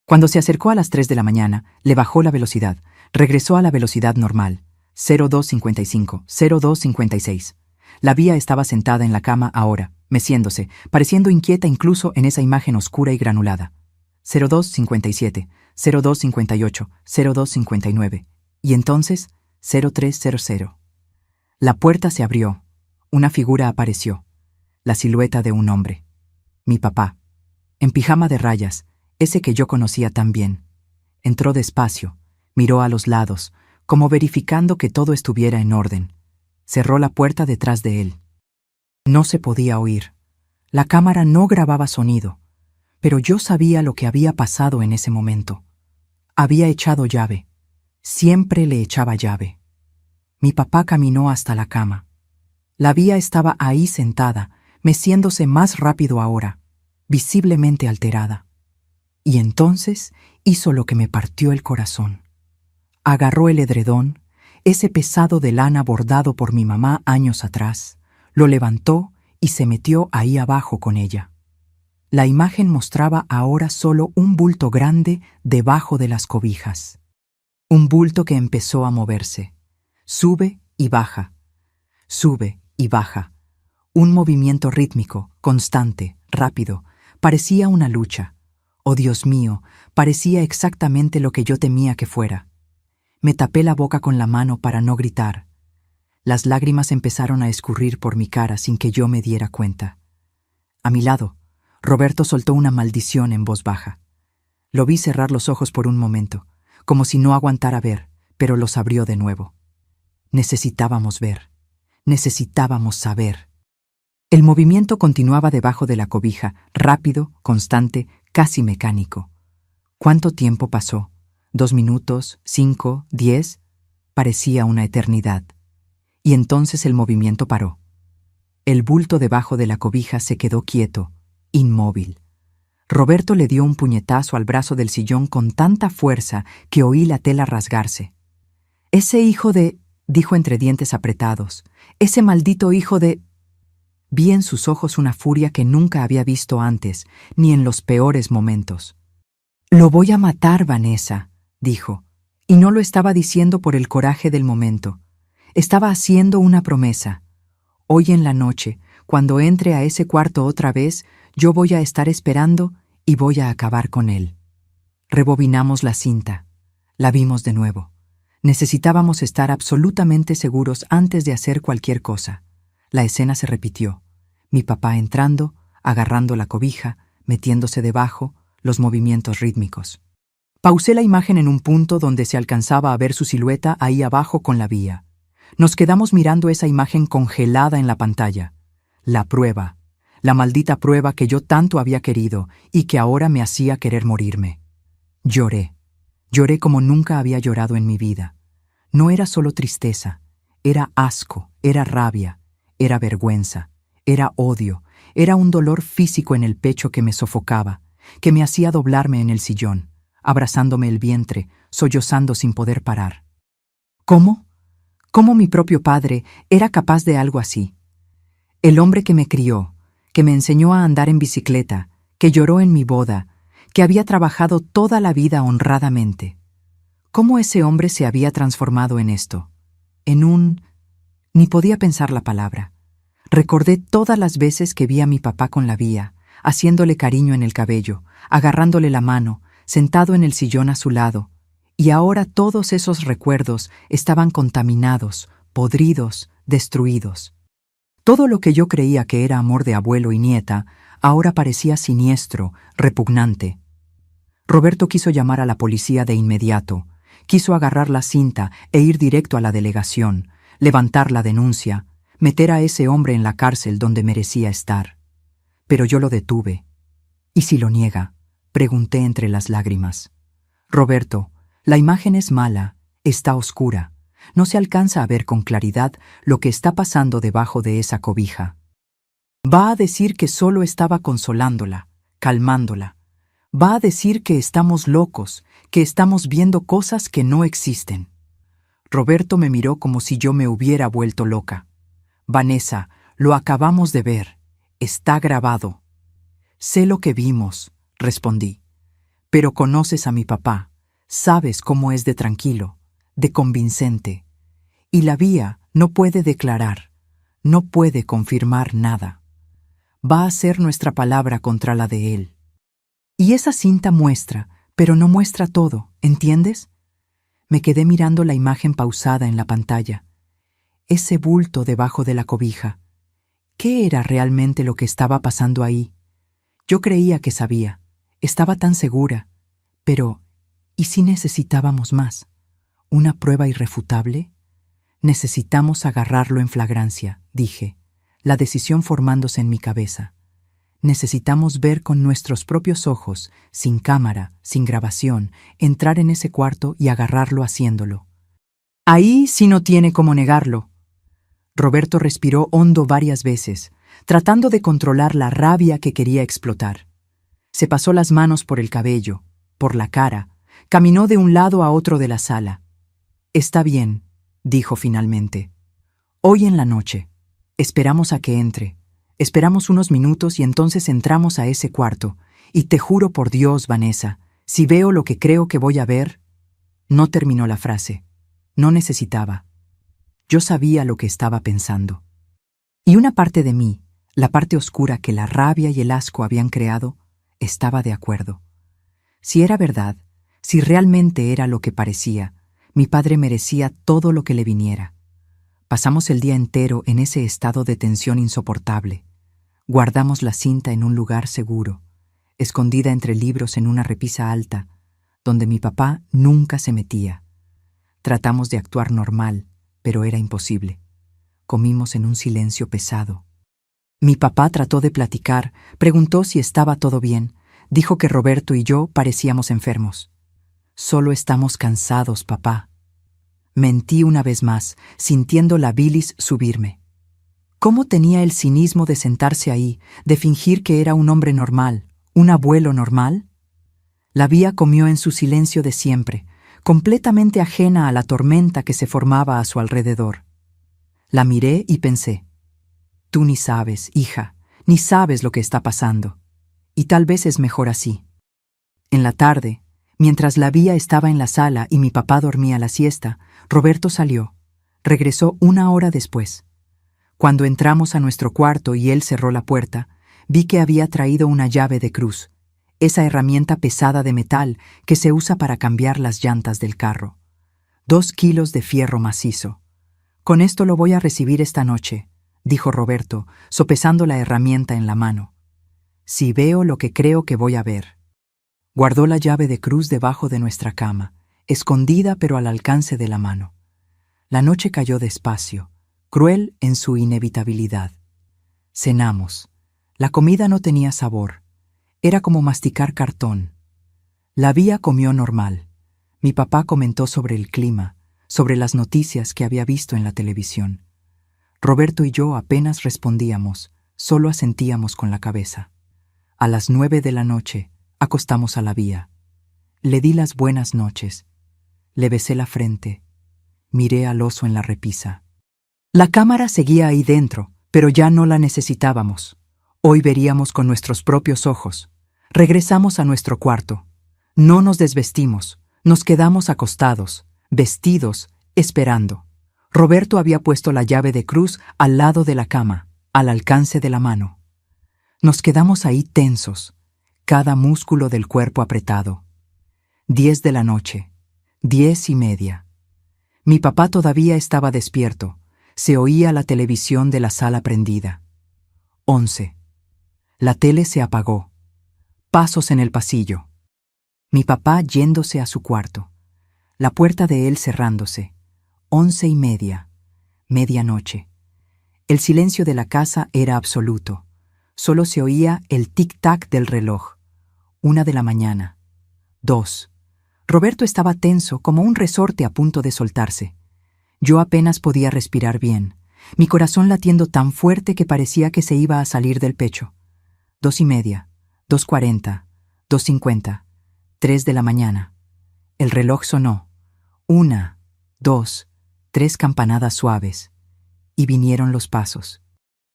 Cuando se acercó a las 3 de la mañana, le bajó la velocidad, regresó a la velocidad normal, 02:55, 02:56. La Vía estaba sentada en la cama ahora, meciéndose, pareciendo inquieta incluso en esa imagen oscura y granulada. 02:57, 02:58, 02:59, y entonces 03:00. La puerta se abrió, una figura apareció. La silueta de un hombre. Mi papá, en pijama de rayas, ese que yo conocía tan bien. Entró despacio, miró a los lados, como verificando que todo estuviera en orden. Cerró la puerta detrás de él. No se podía oír. La cámara no grababa sonido, pero yo sabía lo que había pasado en ese momento. Había echado llave. Siempre le echaba llave. Mi papá caminó hasta la cama. La Vía estaba ahí sentada, meciéndose más rápido ahora, visiblemente alterada. Y entonces hizo lo que me partió el corazón. Agarró el edredón, ese pesado de lana bordado por mi mamá años atrás, lo levantó y se metió ahí abajo con ella. La imagen mostraba ahora solo un bulto grande debajo de las cobijas. Un bulto que empezó a moverse. Sube y baja. Sube y baja. Un movimiento rítmico, constante, rápido. Parecía una lucha. Oh, Dios mío, parecía exactamente lo que yo temía que fuera. Me tapé la boca con la mano para no gritar. Las lágrimas empezaron a escurrir por mi cara sin que yo me diera cuenta. A mi lado, Roberto soltó una maldición en voz baja. Lo vi cerrar los ojos por un momento, como si no aguantara ver, pero los abrió de nuevo. Necesitábamos ver. Necesitábamos saber. El movimiento continuaba debajo de la cobija, rápido, constante, casi mecánico. ¿Cuánto tiempo pasó? ¿2 minutos? ¿5? ¿10? Parecía una eternidad. Y entonces el movimiento paró. El bulto debajo de la cobija se quedó quieto, inmóvil. Roberto le dio un puñetazo al brazo del sillón con tanta fuerza que oí la tela rasgarse. «Ese hijo de...» dijo entre dientes apretados. «Ese maldito hijo de...» Vi en sus ojos una furia que nunca había visto antes, ni en los peores momentos. «Lo voy a matar, Vanessa», dijo, y no lo estaba diciendo por el coraje del momento. Estaba haciendo una promesa. Hoy en la noche, cuando entre a ese cuarto otra vez, yo voy a estar esperando y voy a acabar con él. Rebobinamos la cinta. La vimos de nuevo. Necesitábamos estar absolutamente seguros antes de hacer cualquier cosa. La escena se repitió. Mi papá entrando, agarrando la cobija, metiéndose debajo, los movimientos rítmicos. Pausé la imagen en un punto donde se alcanzaba a ver su silueta ahí abajo con la Vía. Nos quedamos mirando esa imagen congelada en la pantalla. La prueba, la maldita prueba que yo tanto había querido y que ahora me hacía querer morirme. Lloré. Lloré como nunca había llorado en mi vida. No era solo tristeza, era asco, era rabia, era vergüenza, era odio, era un dolor físico en el pecho que me sofocaba, que me hacía doblarme en el sillón, abrazándome el vientre, sollozando sin poder parar. ¿Cómo? ¿Cómo mi propio padre era capaz de algo así? El hombre que me crió, que me enseñó a andar en bicicleta, que lloró en mi boda, que había trabajado toda la vida honradamente. ¿Cómo ese hombre se había transformado en esto? En un... Ni podía pensar la palabra. Recordé todas las veces que vi a mi papá con la Vía, haciéndole cariño en el cabello, agarrándole la mano, sentado en el sillón a su lado, y ahora todos esos recuerdos estaban contaminados, podridos, destruidos. Todo lo que yo creía que era amor de abuelo y nieta, ahora parecía siniestro, repugnante. Roberto quiso llamar a la policía de inmediato, quiso agarrar la cinta e ir directo a la delegación, levantar la denuncia, meter a ese hombre en la cárcel donde merecía estar. Pero yo lo detuve. ¿Y si lo niega?, pregunté entre las lágrimas. Roberto, la imagen es mala, está oscura. No se alcanza a ver con claridad lo que está pasando debajo de esa cobija. Va a decir que solo estaba consolándola, calmándola. Va a decir que estamos locos, que estamos viendo cosas que no existen. Roberto me miró como si yo me hubiera vuelto loca. Vanessa, lo acabamos de ver. Está grabado. Sé lo que vimos, respondí. Pero conoces a mi papá. Sabes cómo es de tranquilo, de convincente. Y la Vía no puede declarar, no puede confirmar nada. Va a ser nuestra palabra contra la de él. Y esa cinta muestra, pero no muestra todo, ¿entiendes? Me quedé mirando la imagen pausada en la pantalla. Ese bulto debajo de la cobija. ¿Qué era realmente lo que estaba pasando ahí? Yo creía que sabía, estaba tan segura, pero ¿Y si necesitábamos más? ¿Una prueba irrefutable? Necesitamos agarrarlo en flagrancia, dije, la decisión formándose en mi cabeza. Necesitamos ver con nuestros propios ojos, sin cámara, sin grabación, entrar en ese cuarto y agarrarlo haciéndolo. Ahí sí no tiene cómo negarlo. Roberto respiró hondo varias veces, tratando de controlar la rabia que quería explotar. Se pasó las manos por el cabello, por la cara, caminó de un lado a otro de la sala. Está bien, dijo finalmente. Hoy en la noche. Esperamos a que entre. Esperamos unos minutos y entonces entramos a ese cuarto. Y te juro por Dios, Vanessa, si veo lo que creo que voy a ver... No terminó la frase. No necesitaba. Yo sabía lo que estaba pensando. Y una parte de mí, la parte oscura que la rabia y el asco habían creado, estaba de acuerdo. Si era verdad, si realmente era lo que parecía, mi padre merecía todo lo que le viniera. Pasamos el día entero en ese estado de tensión insoportable. Guardamos la cinta en un lugar seguro, escondida entre libros en una repisa alta, donde mi papá nunca se metía. Tratamos de actuar normal, pero era imposible. Comimos en un silencio pesado. Mi papá trató de platicar, preguntó si estaba todo bien, dijo que Roberto y yo parecíamos enfermos. Solo estamos cansados, papá. Mentí una vez más, sintiendo la bilis subirme. ¿Cómo tenía el cinismo de sentarse ahí, de fingir que era un hombre normal, un abuelo normal? La Vía comió en su silencio de siempre, completamente ajena a la tormenta que se formaba a su alrededor. La miré y pensé, tú ni sabes, hija, ni sabes lo que está pasando. Y tal vez es mejor así. En la tarde, mientras la Vía estaba en la sala y mi papá dormía la siesta, Roberto salió. Regresó 1 hora después. Cuando entramos a nuestro cuarto y él cerró la puerta, vi que había traído una llave de cruz, esa herramienta pesada de metal que se usa para cambiar las llantas del carro. 2 kilos de fierro macizo. Con esto lo voy a recibir esta noche, dijo Roberto, sopesando la herramienta en la mano. Si veo lo que creo que voy a ver. Guardó la llave de cruz debajo de nuestra cama, escondida pero al alcance de la mano. La noche cayó despacio, cruel en su inevitabilidad. Cenamos. La comida no tenía sabor. Era como masticar cartón. La Vía comió normal. Mi papá comentó sobre el clima, sobre las noticias que había visto en la televisión. Roberto y yo apenas respondíamos, solo asentíamos con la cabeza. A las 9 de la noche, acostamos a la Vía. Le di las buenas noches. Le besé la frente. Miré al oso en la repisa. La cámara seguía ahí dentro, pero ya no la necesitábamos. Hoy veríamos con nuestros propios ojos. Regresamos a nuestro cuarto. No nos desvestimos, nos quedamos acostados, vestidos, esperando. Roberto había puesto la llave de cruz al lado de la cama, al alcance de la mano. Nos quedamos ahí tensos, cada músculo del cuerpo apretado. 10 de la noche, 10:30. Mi papá todavía estaba despierto. Se oía la televisión de la sala prendida. 11. La tele se apagó. Pasos en el pasillo. Mi papá yéndose a su cuarto. La puerta de él cerrándose. 11:30. Medianoche. El silencio de la casa era absoluto. Solo se oía el tic-tac del reloj. 1 de la mañana. 2. Roberto estaba tenso como un resorte a punto de soltarse. Yo apenas podía respirar bien, mi corazón latiendo tan fuerte que parecía que se iba a salir del pecho. 2:30, 2:40, 2:50, 3 de la mañana. El reloj sonó. 1, 2, 3 campanadas suaves. Y vinieron los pasos.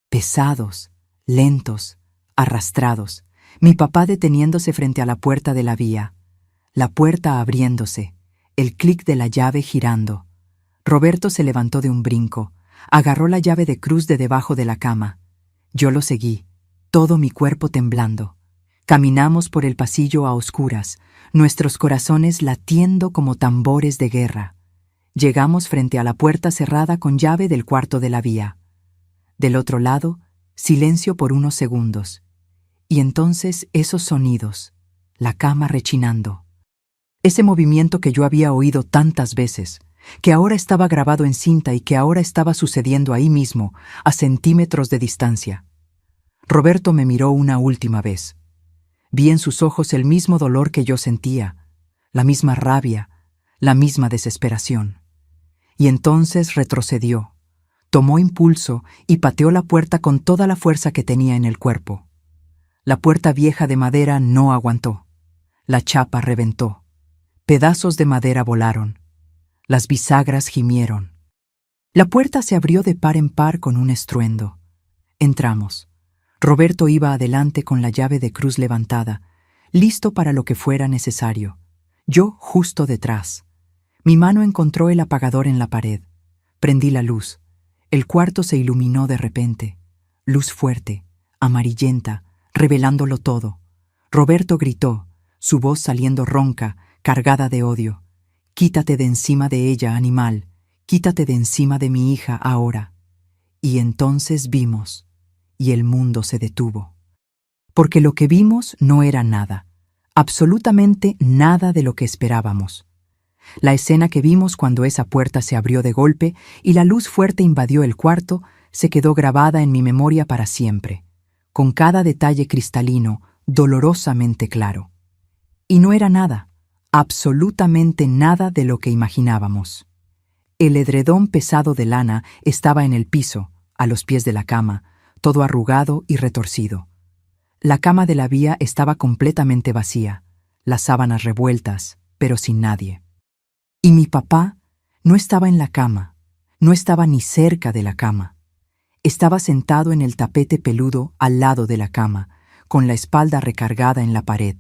Pesados, lentos, arrastrados. Mi papá deteniéndose frente a la puerta de la Vía. La puerta abriéndose, el clic de la llave girando. Roberto se levantó de un brinco, agarró la llave de cruz de debajo de la cama. Yo lo seguí, todo mi cuerpo temblando. Caminamos por el pasillo a oscuras, nuestros corazones latiendo como tambores de guerra. Llegamos frente a la puerta cerrada con llave del cuarto de la Vía. Del otro lado, silencio por unos segundos. Y entonces esos sonidos, la cama rechinando. Ese movimiento que yo había oído tantas veces, que ahora estaba grabado en cinta y que ahora estaba sucediendo ahí mismo, a centímetros de distancia. Roberto me miró una última vez. Vi en sus ojos el mismo dolor que yo sentía, la misma rabia, la misma desesperación. Y entonces retrocedió, tomó impulso y pateó la puerta con toda la fuerza que tenía en el cuerpo. La puerta vieja de madera no aguantó. La chapa reventó. Pedazos de madera volaron. Las bisagras gimieron. La puerta se abrió de par en par con un estruendo. Entramos. Roberto iba adelante con la llave de cruz levantada, listo para lo que fuera necesario. Yo justo detrás. Mi mano encontró el apagador en la pared. Prendí la luz. El cuarto se iluminó de repente. Luz fuerte, amarillenta, revelándolo todo. Roberto gritó, su voz saliendo ronca, cargada de odio. «Quítate de encima de ella, animal. Quítate de encima de mi hija ahora». Y entonces vimos, y el mundo se detuvo. Porque lo que vimos no era nada, absolutamente nada de lo que esperábamos. La escena que vimos cuando esa puerta se abrió de golpe y la luz fuerte invadió el cuarto se quedó grabada en mi memoria para siempre, con cada detalle cristalino, dolorosamente claro. Y no era nada, absolutamente nada de lo que imaginábamos. El edredón pesado de lana estaba en el piso, a los pies de la cama, todo arrugado y retorcido. La cama de la vía estaba completamente vacía, las sábanas revueltas, pero sin nadie. Y mi papá no estaba en la cama, no estaba ni cerca de la cama. Estaba sentado en el tapete peludo al lado de la cama, con la espalda recargada en la pared,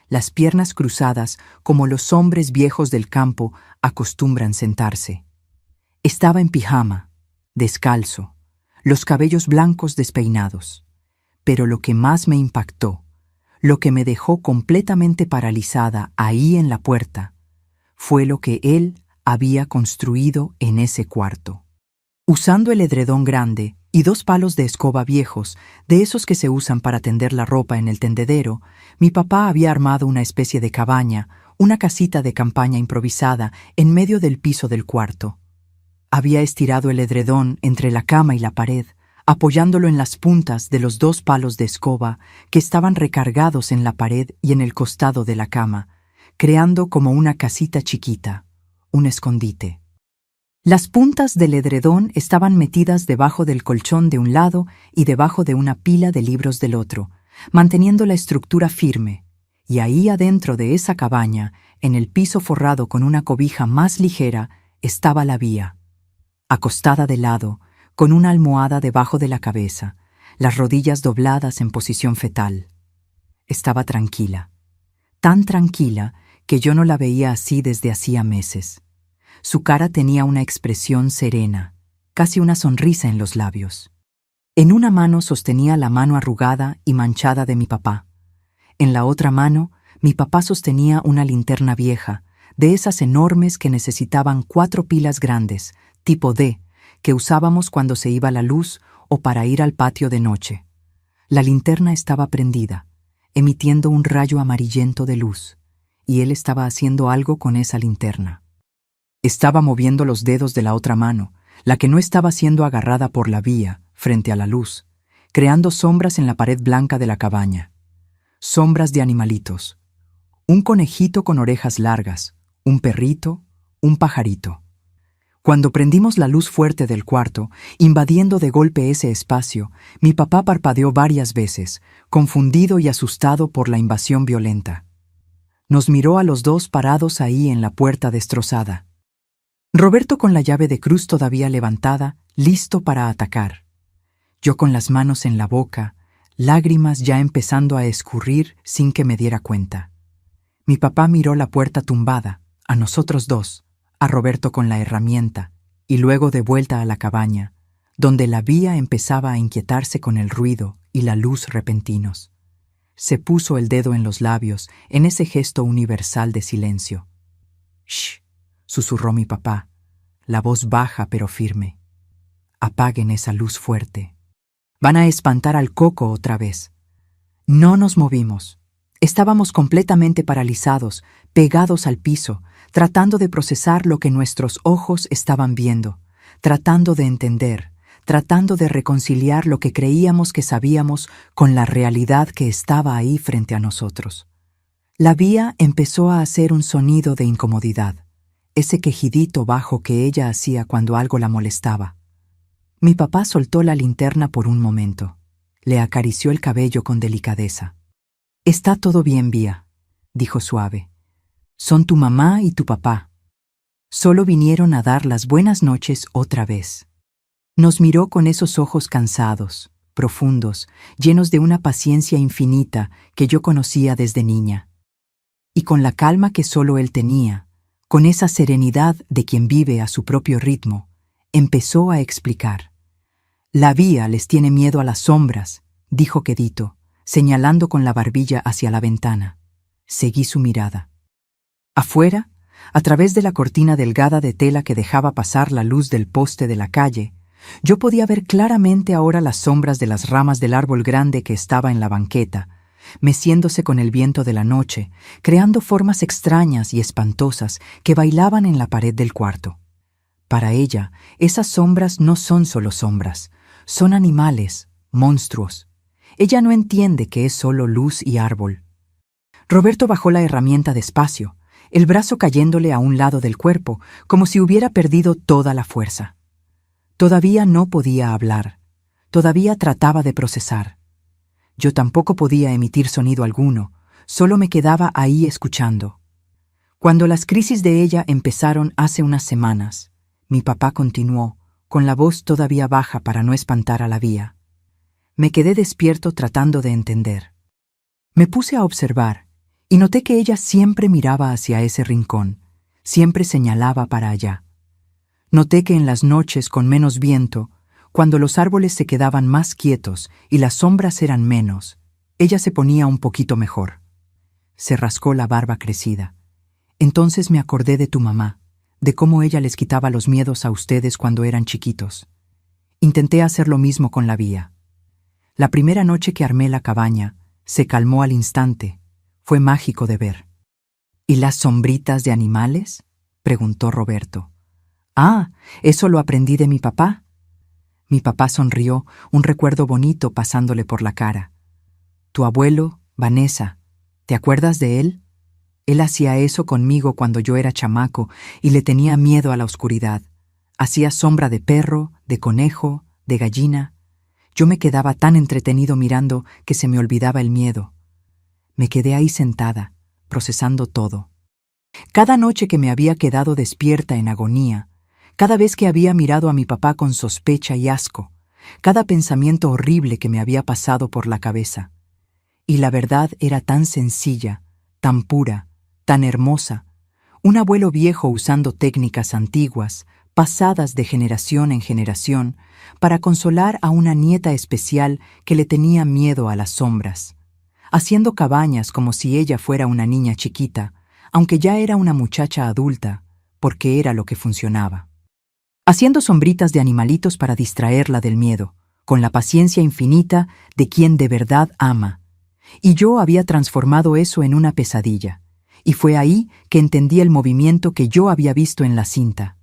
las piernas cruzadas como los hombres viejos del campo acostumbran sentarse. Estaba en pijama, descalzo, los cabellos blancos despeinados. Pero lo que más me impactó, lo que me dejó completamente paralizada ahí en la puerta, fue lo que él había construido en ese cuarto. Usando el edredón grande y 2 palos de escoba viejos, de esos que se usan para tender la ropa en el tendedero, mi papá había armado una especie de cabaña, una casita de campaña improvisada en medio del piso del cuarto. Había estirado el edredón entre la cama y la pared, apoyándolo en las puntas de los 2 palos de escoba que estaban recargados en la pared y en el costado de la cama, creando como una casita chiquita, un escondite. Las puntas del edredón estaban metidas debajo del colchón de un lado y debajo de una pila de libros del otro, manteniendo la estructura firme, y ahí adentro de esa cabaña, en el piso forrado con una cobija más ligera, estaba la vía, acostada de lado, con una almohada debajo de la cabeza, las rodillas dobladas en posición fetal. Estaba tranquila, tan tranquila que yo no la veía así desde hacía meses. Su cara tenía una expresión serena, casi una sonrisa en los labios. En una mano sostenía la mano arrugada y manchada de mi papá. En la otra mano, mi papá sostenía una linterna vieja, de esas enormes que necesitaban 4 pilas grandes, tipo D, que usábamos cuando se iba la luz o para ir al patio de noche. La linterna estaba prendida, emitiendo un rayo amarillento de luz, y él estaba haciendo algo con esa linterna. Estaba moviendo los dedos de la otra mano, la que no estaba siendo agarrada por la vía, frente a la luz, creando sombras en la pared blanca de la cabaña. Sombras de animalitos. Un conejito con orejas largas, un perrito, un pajarito. Cuando prendimos la luz fuerte del cuarto, invadiendo de golpe ese espacio, mi papá parpadeó varias veces, confundido y asustado por la invasión violenta. Nos miró a los 2 parados ahí en la puerta destrozada. Roberto con la llave de cruz todavía levantada, listo para atacar. Yo con las manos en la boca, lágrimas ya empezando a escurrir sin que me diera cuenta. Mi papá miró la puerta tumbada, a nosotros 2, a Roberto con la herramienta, y luego de vuelta a la cabaña, donde la vía empezaba a inquietarse con el ruido y la luz repentinos. Se puso el dedo en los labios en ese gesto universal de silencio. «Shh», susurró mi papá, la voz baja pero firme. «Apaguen esa luz fuerte. Van a espantar al coco otra vez». No nos movimos. Estábamos completamente paralizados, pegados al piso, tratando de procesar lo que nuestros ojos estaban viendo, tratando de entender, tratando de reconciliar lo que creíamos que sabíamos con la realidad que estaba ahí frente a nosotros. La Vía empezó a hacer un sonido de incomodidad, ese quejidito bajo que ella hacía cuando algo la molestaba. Mi papá soltó la linterna por un momento. Le acarició el cabello con delicadeza. «Está todo bien, Vía», dijo suave. «Son tu mamá y tu papá. Solo vinieron a dar las buenas noches otra vez». Nos miró con esos ojos cansados, profundos, llenos de una paciencia infinita que yo conocía desde niña. Y con la calma que solo él tenía, con esa serenidad de quien vive a su propio ritmo, empezó a explicar. «La Vía les tiene miedo a las sombras», dijo quedito, señalando con la barbilla hacia la ventana. Seguí su mirada. Afuera, a través de la cortina delgada de tela que dejaba pasar la luz del poste de la calle, yo podía ver claramente ahora las sombras de las ramas del árbol grande que estaba en la banqueta, meciéndose con el viento de la noche, creando formas extrañas y espantosas que bailaban en la pared del cuarto. Para ella, esas sombras no son solo sombras, son animales, monstruos. Ella no entiende que es solo luz y árbol. Roberto bajó la herramienta despacio, el brazo cayéndole a un lado del cuerpo, como si hubiera perdido toda la fuerza. Todavía no podía hablar, todavía trataba de procesar. Yo tampoco podía emitir sonido alguno, solo me quedaba ahí escuchando. Cuando las crisis de ella empezaron hace unas semanas, mi papá continuó, con la voz todavía baja para no espantar a la Vía. Me quedé despierto tratando de entender. Me puse a observar y noté que ella siempre miraba hacia ese rincón, siempre señalaba para allá. Noté que en las noches con menos viento, cuando los árboles se quedaban más quietos y las sombras eran menos, ella se ponía un poquito mejor. Se rascó la barba crecida. Entonces me acordé de tu mamá, de cómo ella les quitaba los miedos a ustedes cuando eran chiquitos. Intenté hacer lo mismo con la Vía. La primera noche que armé la cabaña, se calmó al instante. Fue mágico de ver. ¿Y las sombritas de animales?, preguntó Roberto. «Ah, eso lo aprendí de mi papá». Mi papá sonrió, un recuerdo bonito pasándole por la cara. «Tu abuelo, Vanessa, ¿te acuerdas de él? Él hacía eso conmigo cuando yo era chamaco y le tenía miedo a la oscuridad. Hacía sombra de perro, de conejo, de gallina. Yo me quedaba tan entretenido mirando que se me olvidaba el miedo. Me quedé ahí sentada, procesando todo. Cada noche que me había quedado despierta en agonía, cada vez que había mirado a mi papá con sospecha y asco, cada pensamiento horrible que me había pasado por la cabeza. Y la verdad era tan sencilla, tan pura, tan hermosa. Un abuelo viejo usando técnicas antiguas, pasadas de generación en generación, para consolar a una nieta especial que le tenía miedo a las sombras, haciendo cabañas como si ella fuera una niña chiquita, aunque ya era una muchacha adulta, porque era lo que funcionaba. Haciendo sombritas de animalitos para distraerla del miedo, con la paciencia infinita de quien de verdad ama. Y yo había transformado eso en una pesadilla, y fue ahí que entendí el movimiento que yo había visto en la cinta,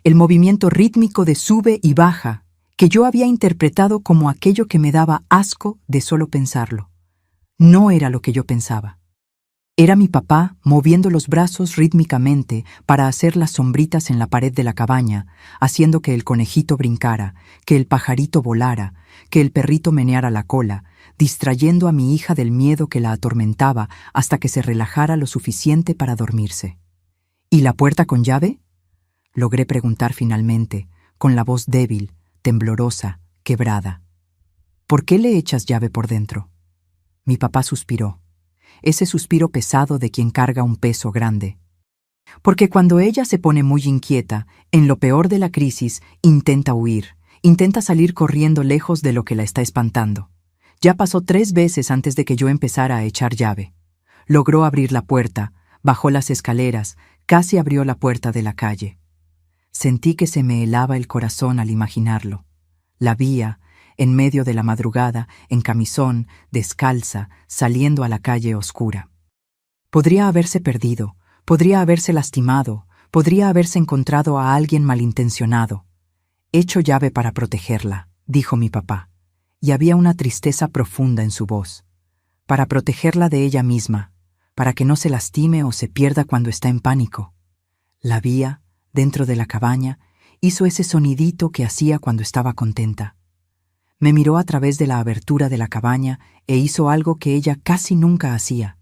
el movimiento rítmico de sube y baja, que yo había interpretado como aquello que me daba asco de solo pensarlo. No era lo que yo pensaba. Era mi papá moviendo los brazos rítmicamente para hacer las sombritas en la pared de la cabaña, haciendo que el conejito brincara, que el pajarito volara, que el perrito meneara la cola, distrayendo a mi hija del miedo que la atormentaba hasta que se relajara lo suficiente para dormirse. ¿Y la puerta con llave?, logré preguntar finalmente, con la voz débil, temblorosa, quebrada. ¿Por qué le echas llave por dentro? Mi papá suspiró. Ese suspiro pesado de quien carga un peso grande. Porque cuando ella se pone muy inquieta, en lo peor de la crisis, intenta huir, intenta salir corriendo lejos de lo que la está espantando. Ya pasó 3 veces antes de que yo empezara a echar llave. Logró abrir la puerta, bajó las escaleras, casi abrió la puerta de la calle. Sentí que se me helaba el corazón al imaginarlo. La Vía, en medio de la madrugada, en camisón, descalza, saliendo a la calle oscura. Podría haberse perdido, podría haberse lastimado, podría haberse encontrado a alguien malintencionado. Hecho llave para protegerla, dijo mi papá, y había una tristeza profunda en su voz. Para protegerla de ella misma, para que no se lastime o se pierda cuando está en pánico. La vía, dentro de la cabaña, hizo ese sonidito que hacía cuando estaba contenta. Me miró a través de la abertura de la cabaña e hizo algo que ella casi nunca hacía,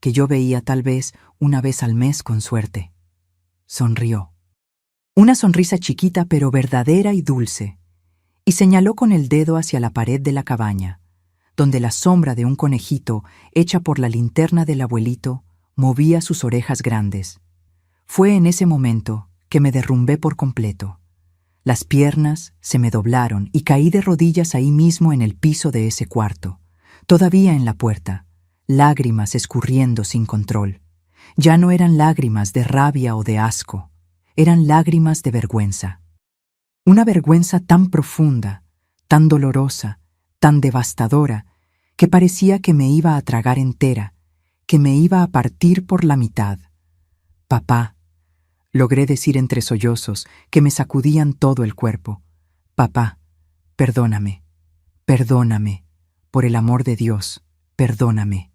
que yo veía tal vez una vez al mes con suerte. Sonrió. Una sonrisa chiquita pero verdadera y dulce, y señaló con el dedo hacia la pared de la cabaña, donde la sombra de un conejito, hecha por la linterna del abuelito, movía sus orejas grandes. Fue en ese momento que me derrumbé por completo. Las piernas se me doblaron y caí de rodillas ahí mismo en el piso de ese cuarto, todavía en la puerta, lágrimas escurriendo sin control. Ya no eran lágrimas de rabia o de asco, eran lágrimas de vergüenza. Una vergüenza tan profunda, tan dolorosa, tan devastadora, que parecía que me iba a tragar entera, que me iba a partir por la mitad. Papá, logré decir entre sollozos que me sacudían todo el cuerpo. Papá, perdóname, perdóname, por el amor de Dios, perdóname.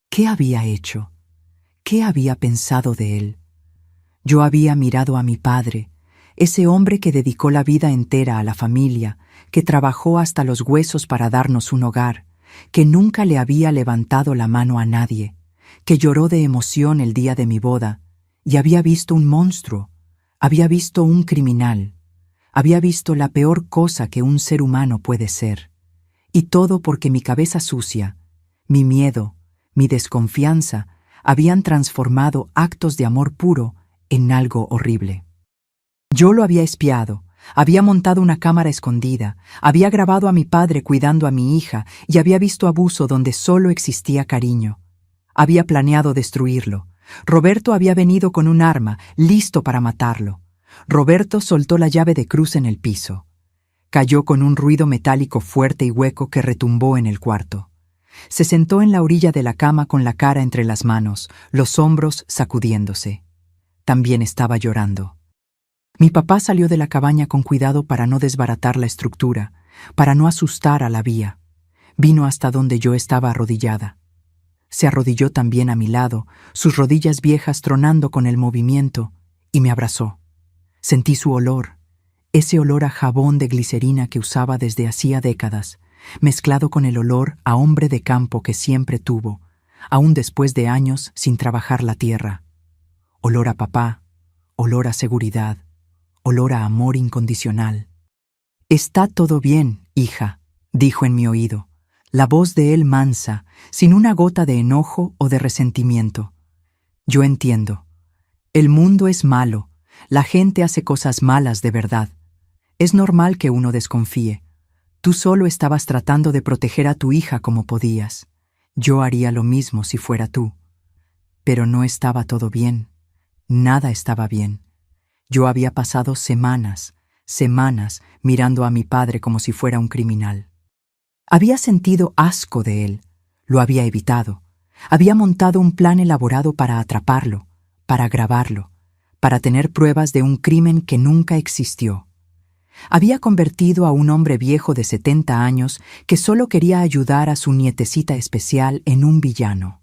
¿Qué había hecho? ¿Qué había pensado de él? Yo había mirado a mi padre, ese hombre que dedicó la vida entera a la familia, que trabajó hasta los huesos para darnos un hogar, que nunca le había levantado la mano a nadie, que lloró de emoción el día de mi boda, y había visto un monstruo, había visto un criminal, había visto la peor cosa que un ser humano puede ser. Y todo porque mi cabeza sucia, mi miedo, mi desconfianza, habían transformado actos de amor puro en algo horrible. Yo lo había espiado, había montado una cámara escondida, había grabado a mi padre cuidando a mi hija y había visto abuso donde solo existía cariño. Había planeado destruirlo. Roberto había venido con un arma, listo para matarlo. Roberto soltó la llave de cruz en el piso. Cayó con un ruido metálico fuerte y hueco que retumbó en el cuarto. Se sentó en la orilla de la cama con la cara entre las manos, los hombros sacudiéndose. También estaba llorando. Mi papá salió de la cabaña con cuidado para no desbaratar la estructura, para no asustar a la vía. Vino hasta donde yo estaba arrodillada. Se arrodilló también a mi lado, sus rodillas viejas tronando con el movimiento, y me abrazó. Sentí su olor, ese olor a jabón de glicerina que usaba desde hacía décadas, mezclado con el olor a hombre de campo que siempre tuvo, aún después de años sin trabajar la tierra. Olor a papá, olor a seguridad, olor a amor incondicional. «Está todo bien, hija», dijo en mi oído, la voz de él mansa, sin una gota de enojo o de resentimiento. «Yo entiendo. El mundo es malo, la gente hace cosas malas de verdad. Es normal que uno desconfíe. Tú solo estabas tratando de proteger a tu hija como podías. Yo haría lo mismo si fuera tú. Pero no estaba todo bien. Nada estaba bien. Yo había pasado semanas mirando a mi padre como si fuera un criminal. Había sentido asco de él, lo había evitado. Había montado un plan elaborado para atraparlo, para grabarlo, para tener pruebas de un crimen que nunca existió. Había convertido a un hombre viejo de 70 años que solo quería ayudar a su nietecita especial en un villano.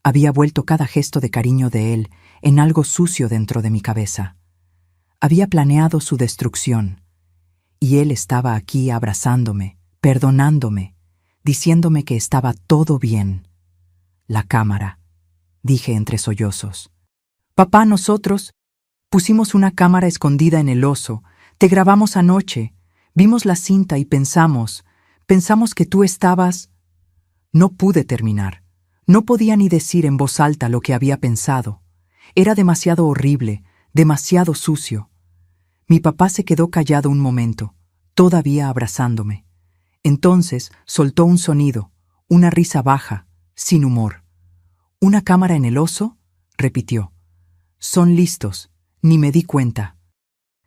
Había vuelto cada gesto de cariño de él en algo sucio dentro de mi cabeza. Había planeado su destrucción, y él estaba aquí abrazándome, perdonándome, diciéndome que estaba todo bien. La cámara, dije entre sollozos. Papá, nosotros pusimos una cámara escondida en el oso, te grabamos anoche, vimos la cinta y pensamos que tú estabas... No pude terminar. No podía ni decir en voz alta lo que había pensado. Era demasiado horrible, demasiado sucio. Mi papá se quedó callado un momento, todavía abrazándome. Entonces soltó un sonido, una risa baja, sin humor. ¿Una cámara en el oso?, repitió. Son listos, ni me di cuenta.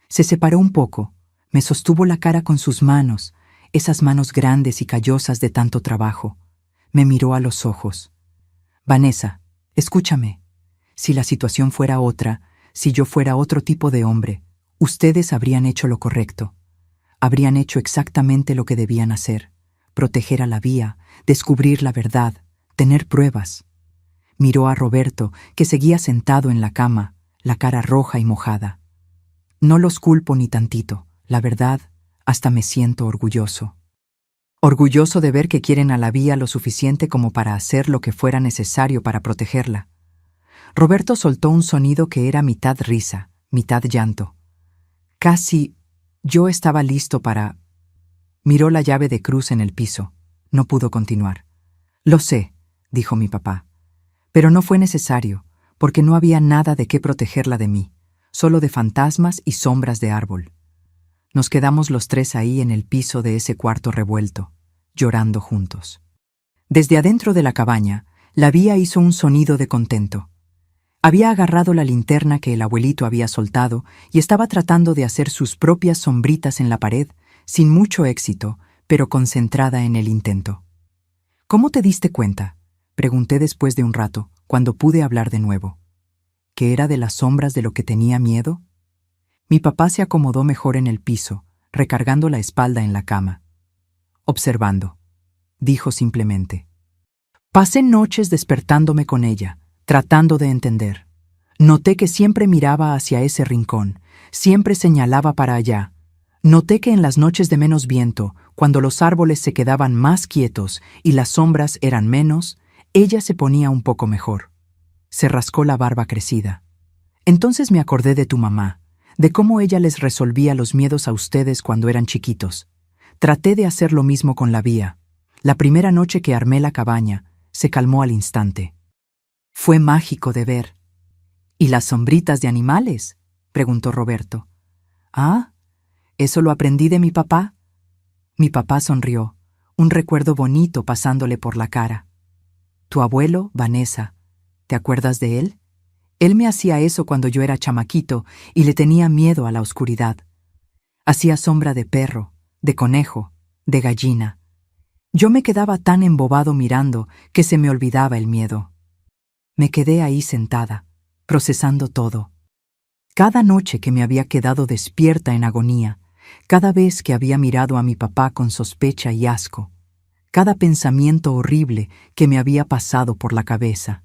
Se separó un poco, me sostuvo la cara con sus manos, esas manos grandes y callosas de tanto trabajo. Me miró a los ojos. Vanessa, escúchame. Si la situación fuera otra, si yo fuera otro tipo de hombre, ustedes habrían hecho lo correcto. Habrían hecho exactamente lo que debían hacer: proteger a la Vía, descubrir la verdad, tener pruebas. Miró a Roberto, que seguía sentado en la cama, la cara roja y mojada. No los culpo ni tantito, la verdad, hasta me siento orgulloso. Orgulloso de ver que quieren a la Vía lo suficiente como para hacer lo que fuera necesario para protegerla. Roberto soltó un sonido que era mitad risa, mitad llanto. Casi yo estaba listo para... Miró la llave de cruz en el piso. No pudo continuar. Lo sé, dijo mi papá. Pero no fue necesario, porque no había nada de qué protegerla de mí, solo de fantasmas y sombras de árbol. Nos quedamos los tres ahí en el piso de ese cuarto revuelto, llorando juntos. Desde adentro de la cabaña, la Vía hizo un sonido de contento. Había agarrado la linterna que el abuelito había soltado y estaba tratando de hacer sus propias sombritas en la pared, sin mucho éxito, pero concentrada en el intento. ¿Cómo te diste cuenta?, pregunté después de un rato, cuando pude hablar de nuevo. ¿Que era de las sombras de lo que tenía miedo? Mi papá se acomodó mejor en el piso, recargando la espalda en la cama. Observando, dijo simplemente. Pasé noches despertándome con ella, tratando de entender. Noté que siempre miraba hacia ese rincón, siempre señalaba para allá. Noté que en las noches de menos viento, cuando los árboles se quedaban más quietos y las sombras eran menos, ella se ponía un poco mejor. Se rascó la barba crecida. Entonces me acordé de tu mamá, de cómo ella les resolvía los miedos a ustedes cuando eran chiquitos. Traté de hacer lo mismo con la Vía. La primera noche que armé la cabaña, se calmó al instante. Fue mágico de ver. ¿Y las sombritas de animales?, preguntó Roberto. Ah, ¿eso lo aprendí de mi papá? Mi papá sonrió, un recuerdo bonito pasándole por la cara. Tu abuelo, Vanessa, ¿te acuerdas de él? Él me hacía eso cuando yo era chamaquito y le tenía miedo a la oscuridad. Hacía sombra de perro, de conejo, de gallina. Yo me quedaba tan embobado mirando que se me olvidaba el miedo. Me quedé ahí sentada, procesando todo. Cada noche que me había quedado despierta en agonía, cada vez que había mirado a mi papá con sospecha y asco, cada pensamiento horrible que me había pasado por la cabeza.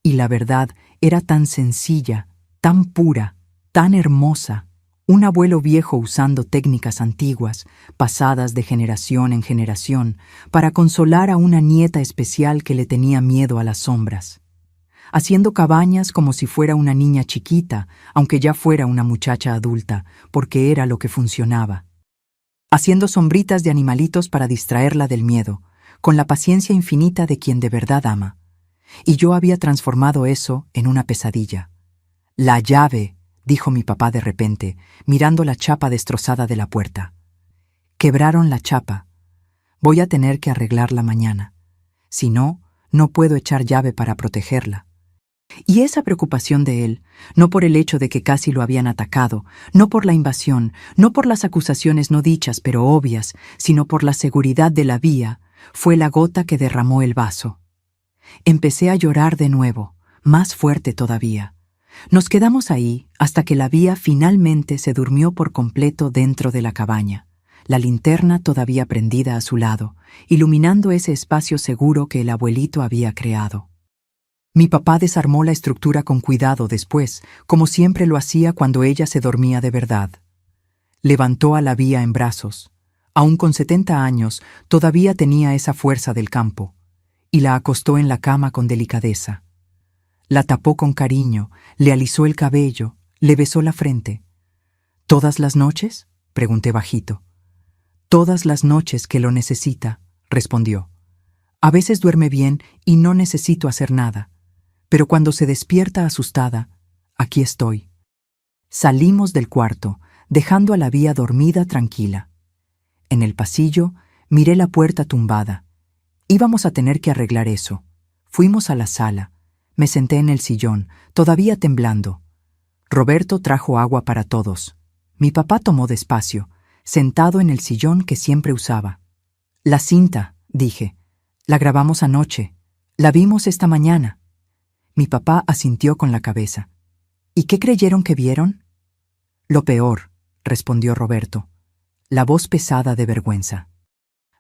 Y la verdad era tan sencilla, tan pura, tan hermosa. Un abuelo viejo usando técnicas antiguas, pasadas de generación en generación, para consolar a una nieta especial que le tenía miedo a las sombras. Haciendo cabañas como si fuera una niña chiquita, aunque ya fuera una muchacha adulta, porque era lo que funcionaba. Haciendo sombritas de animalitos para distraerla del miedo, con la paciencia infinita de quien de verdad ama. Y yo había transformado eso en una pesadilla. La llave, dijo mi papá de repente, mirando la chapa destrozada de la puerta. Quebraron la chapa. Voy a tener que arreglarla mañana. Si no, no puedo echar llave para protegerla. Y esa preocupación de él, no por el hecho de que casi lo habían atacado, no por la invasión, no por las acusaciones no dichas pero obvias, sino por la seguridad de la Vía, fue la gota que derramó el vaso. Empecé a llorar de nuevo, más fuerte todavía. Nos quedamos ahí hasta que la Vía finalmente se durmió por completo dentro de la cabaña, la linterna todavía prendida a su lado, iluminando ese espacio seguro que el abuelito había creado. Mi papá desarmó la estructura con cuidado después, como siempre lo hacía cuando ella se dormía de verdad. Levantó a la Vía en brazos. Aún con 70 años, todavía tenía esa fuerza del campo, y la acostó en la cama con delicadeza. La tapó con cariño, le alisó el cabello, le besó la frente. ¿Todas las noches?, pregunté bajito. Todas las noches que lo necesita, respondió. A veces duerme bien y no necesito hacer nada. Pero cuando se despierta asustada, aquí estoy. Salimos del cuarto, dejando a la Vía dormida tranquila. En el pasillo, miré la puerta tumbada. Íbamos a tener que arreglar eso. Fuimos a la sala. Me senté en el sillón, todavía temblando. Roberto trajo agua para todos. Mi papá tomó despacio, sentado en el sillón que siempre usaba. La cinta, dije. La grabamos anoche. La vimos esta mañana. Mi papá asintió con la cabeza. ¿Y qué creyeron que vieron? Lo peor, respondió Roberto, la voz pesada de vergüenza.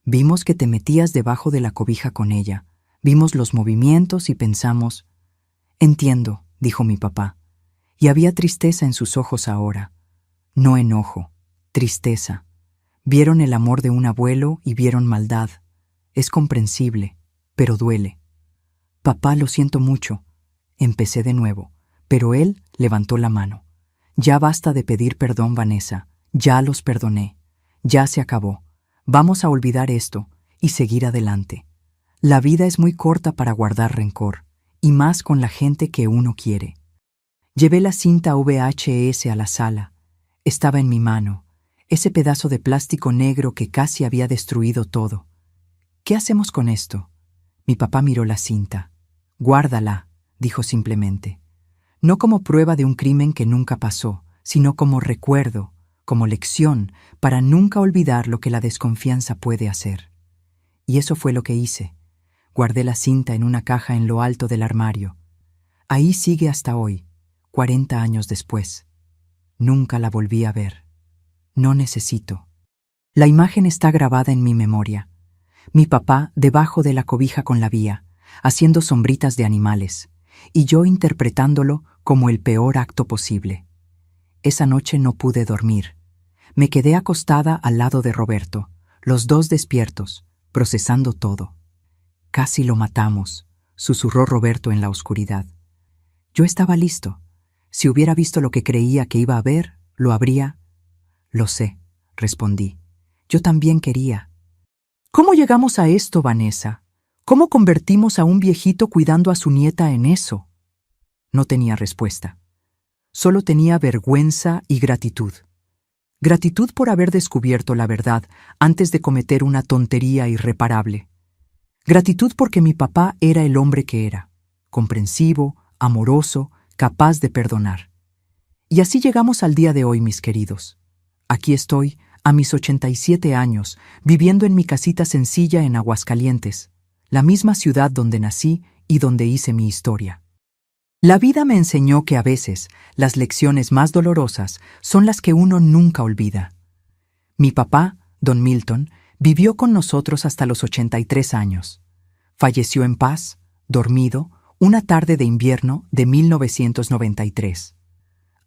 Vimos que te metías debajo de la cobija con ella. Vimos los movimientos y pensamos... Entiendo, dijo mi papá, y había tristeza en sus ojos ahora. No enojo, tristeza. Vieron el amor de un abuelo y vieron maldad. Es comprensible, pero duele. Papá, lo siento mucho. Empecé de nuevo, pero él levantó la mano. Ya basta de pedir perdón, Vanessa. Ya los perdoné. Ya se acabó. Vamos a olvidar esto y seguir adelante. La vida es muy corta para guardar rencor, y más con la gente que uno quiere. Llevé la cinta VHS a la sala. Estaba en mi mano, ese pedazo de plástico negro que casi había destruido todo. ¿Qué hacemos con esto? Mi papá miró la cinta. Guárdala, dijo simplemente. No como prueba de un crimen que nunca pasó, sino como recuerdo, como lección, para nunca olvidar lo que la desconfianza puede hacer. Y eso fue lo que hice. Guardé la cinta en una caja en lo alto del armario. Ahí sigue hasta hoy, 40 años después. Nunca la volví a ver. No necesito. La imagen está grabada en mi memoria. Mi papá debajo de la cobija con la vía, haciendo sombritas de animales, y yo interpretándolo como el peor acto posible. Esa noche no pude dormir. Me quedé acostada al lado de Roberto, los dos despiertos, procesando todo. Casi lo matamos, susurró Roberto en la oscuridad. Yo estaba listo. Si hubiera visto lo que creía que iba a ver, lo habría... Lo sé, respondí. Yo también quería. ¿Cómo llegamos a esto, Vanessa? ¿Cómo convertimos a un viejito cuidando a su nieta en eso? No tenía respuesta. Solo tenía vergüenza y gratitud. Gratitud por haber descubierto la verdad antes de cometer una tontería irreparable. Gratitud porque mi papá era el hombre que era, comprensivo, amoroso, capaz de perdonar. Y así llegamos al día de hoy, mis queridos. Aquí estoy, a mis 87 años, viviendo en mi casita sencilla en Aguascalientes, la misma ciudad donde nací y donde hice mi historia. La vida me enseñó que a veces las lecciones más dolorosas son las que uno nunca olvida. Mi papá, don Milton, vivió con nosotros hasta los 83 años. Falleció en paz, dormido, una tarde de invierno de 1993.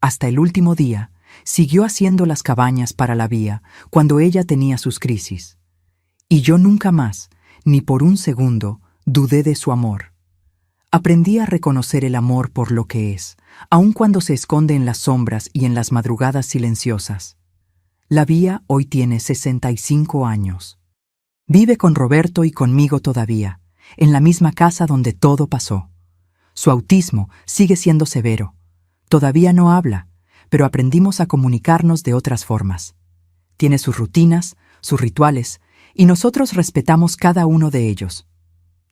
Hasta el último día, siguió haciendo las cabañas para la vía cuando ella tenía sus crisis. Y yo nunca más, ni por un segundo, dudé de su amor. Aprendí a reconocer el amor por lo que es, aun cuando se esconde en las sombras y en las madrugadas silenciosas. La vía hoy tiene 65 años. Vive con Roberto y conmigo todavía, en la misma casa donde todo pasó. Su autismo sigue siendo severo. Todavía no habla, pero aprendimos a comunicarnos de otras formas. Tiene sus rutinas, sus rituales, y nosotros respetamos cada uno de ellos.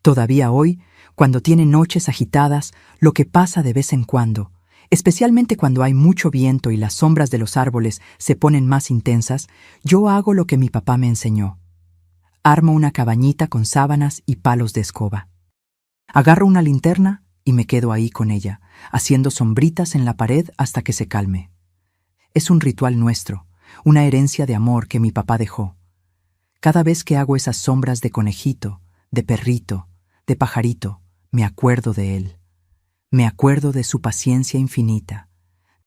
Todavía hoy, cuando tiene noches agitadas, lo que pasa de vez en cuando, especialmente cuando hay mucho viento y las sombras de los árboles se ponen más intensas, yo hago lo que mi papá me enseñó. Armo una cabañita con sábanas y palos de escoba. Agarro una linterna y me quedo ahí con ella, haciendo sombritas en la pared hasta que se calme. Es un ritual nuestro, una herencia de amor que mi papá dejó. Cada vez que hago esas sombras de conejito, de perrito, de pajarito, me acuerdo de él. Me acuerdo de su paciencia infinita,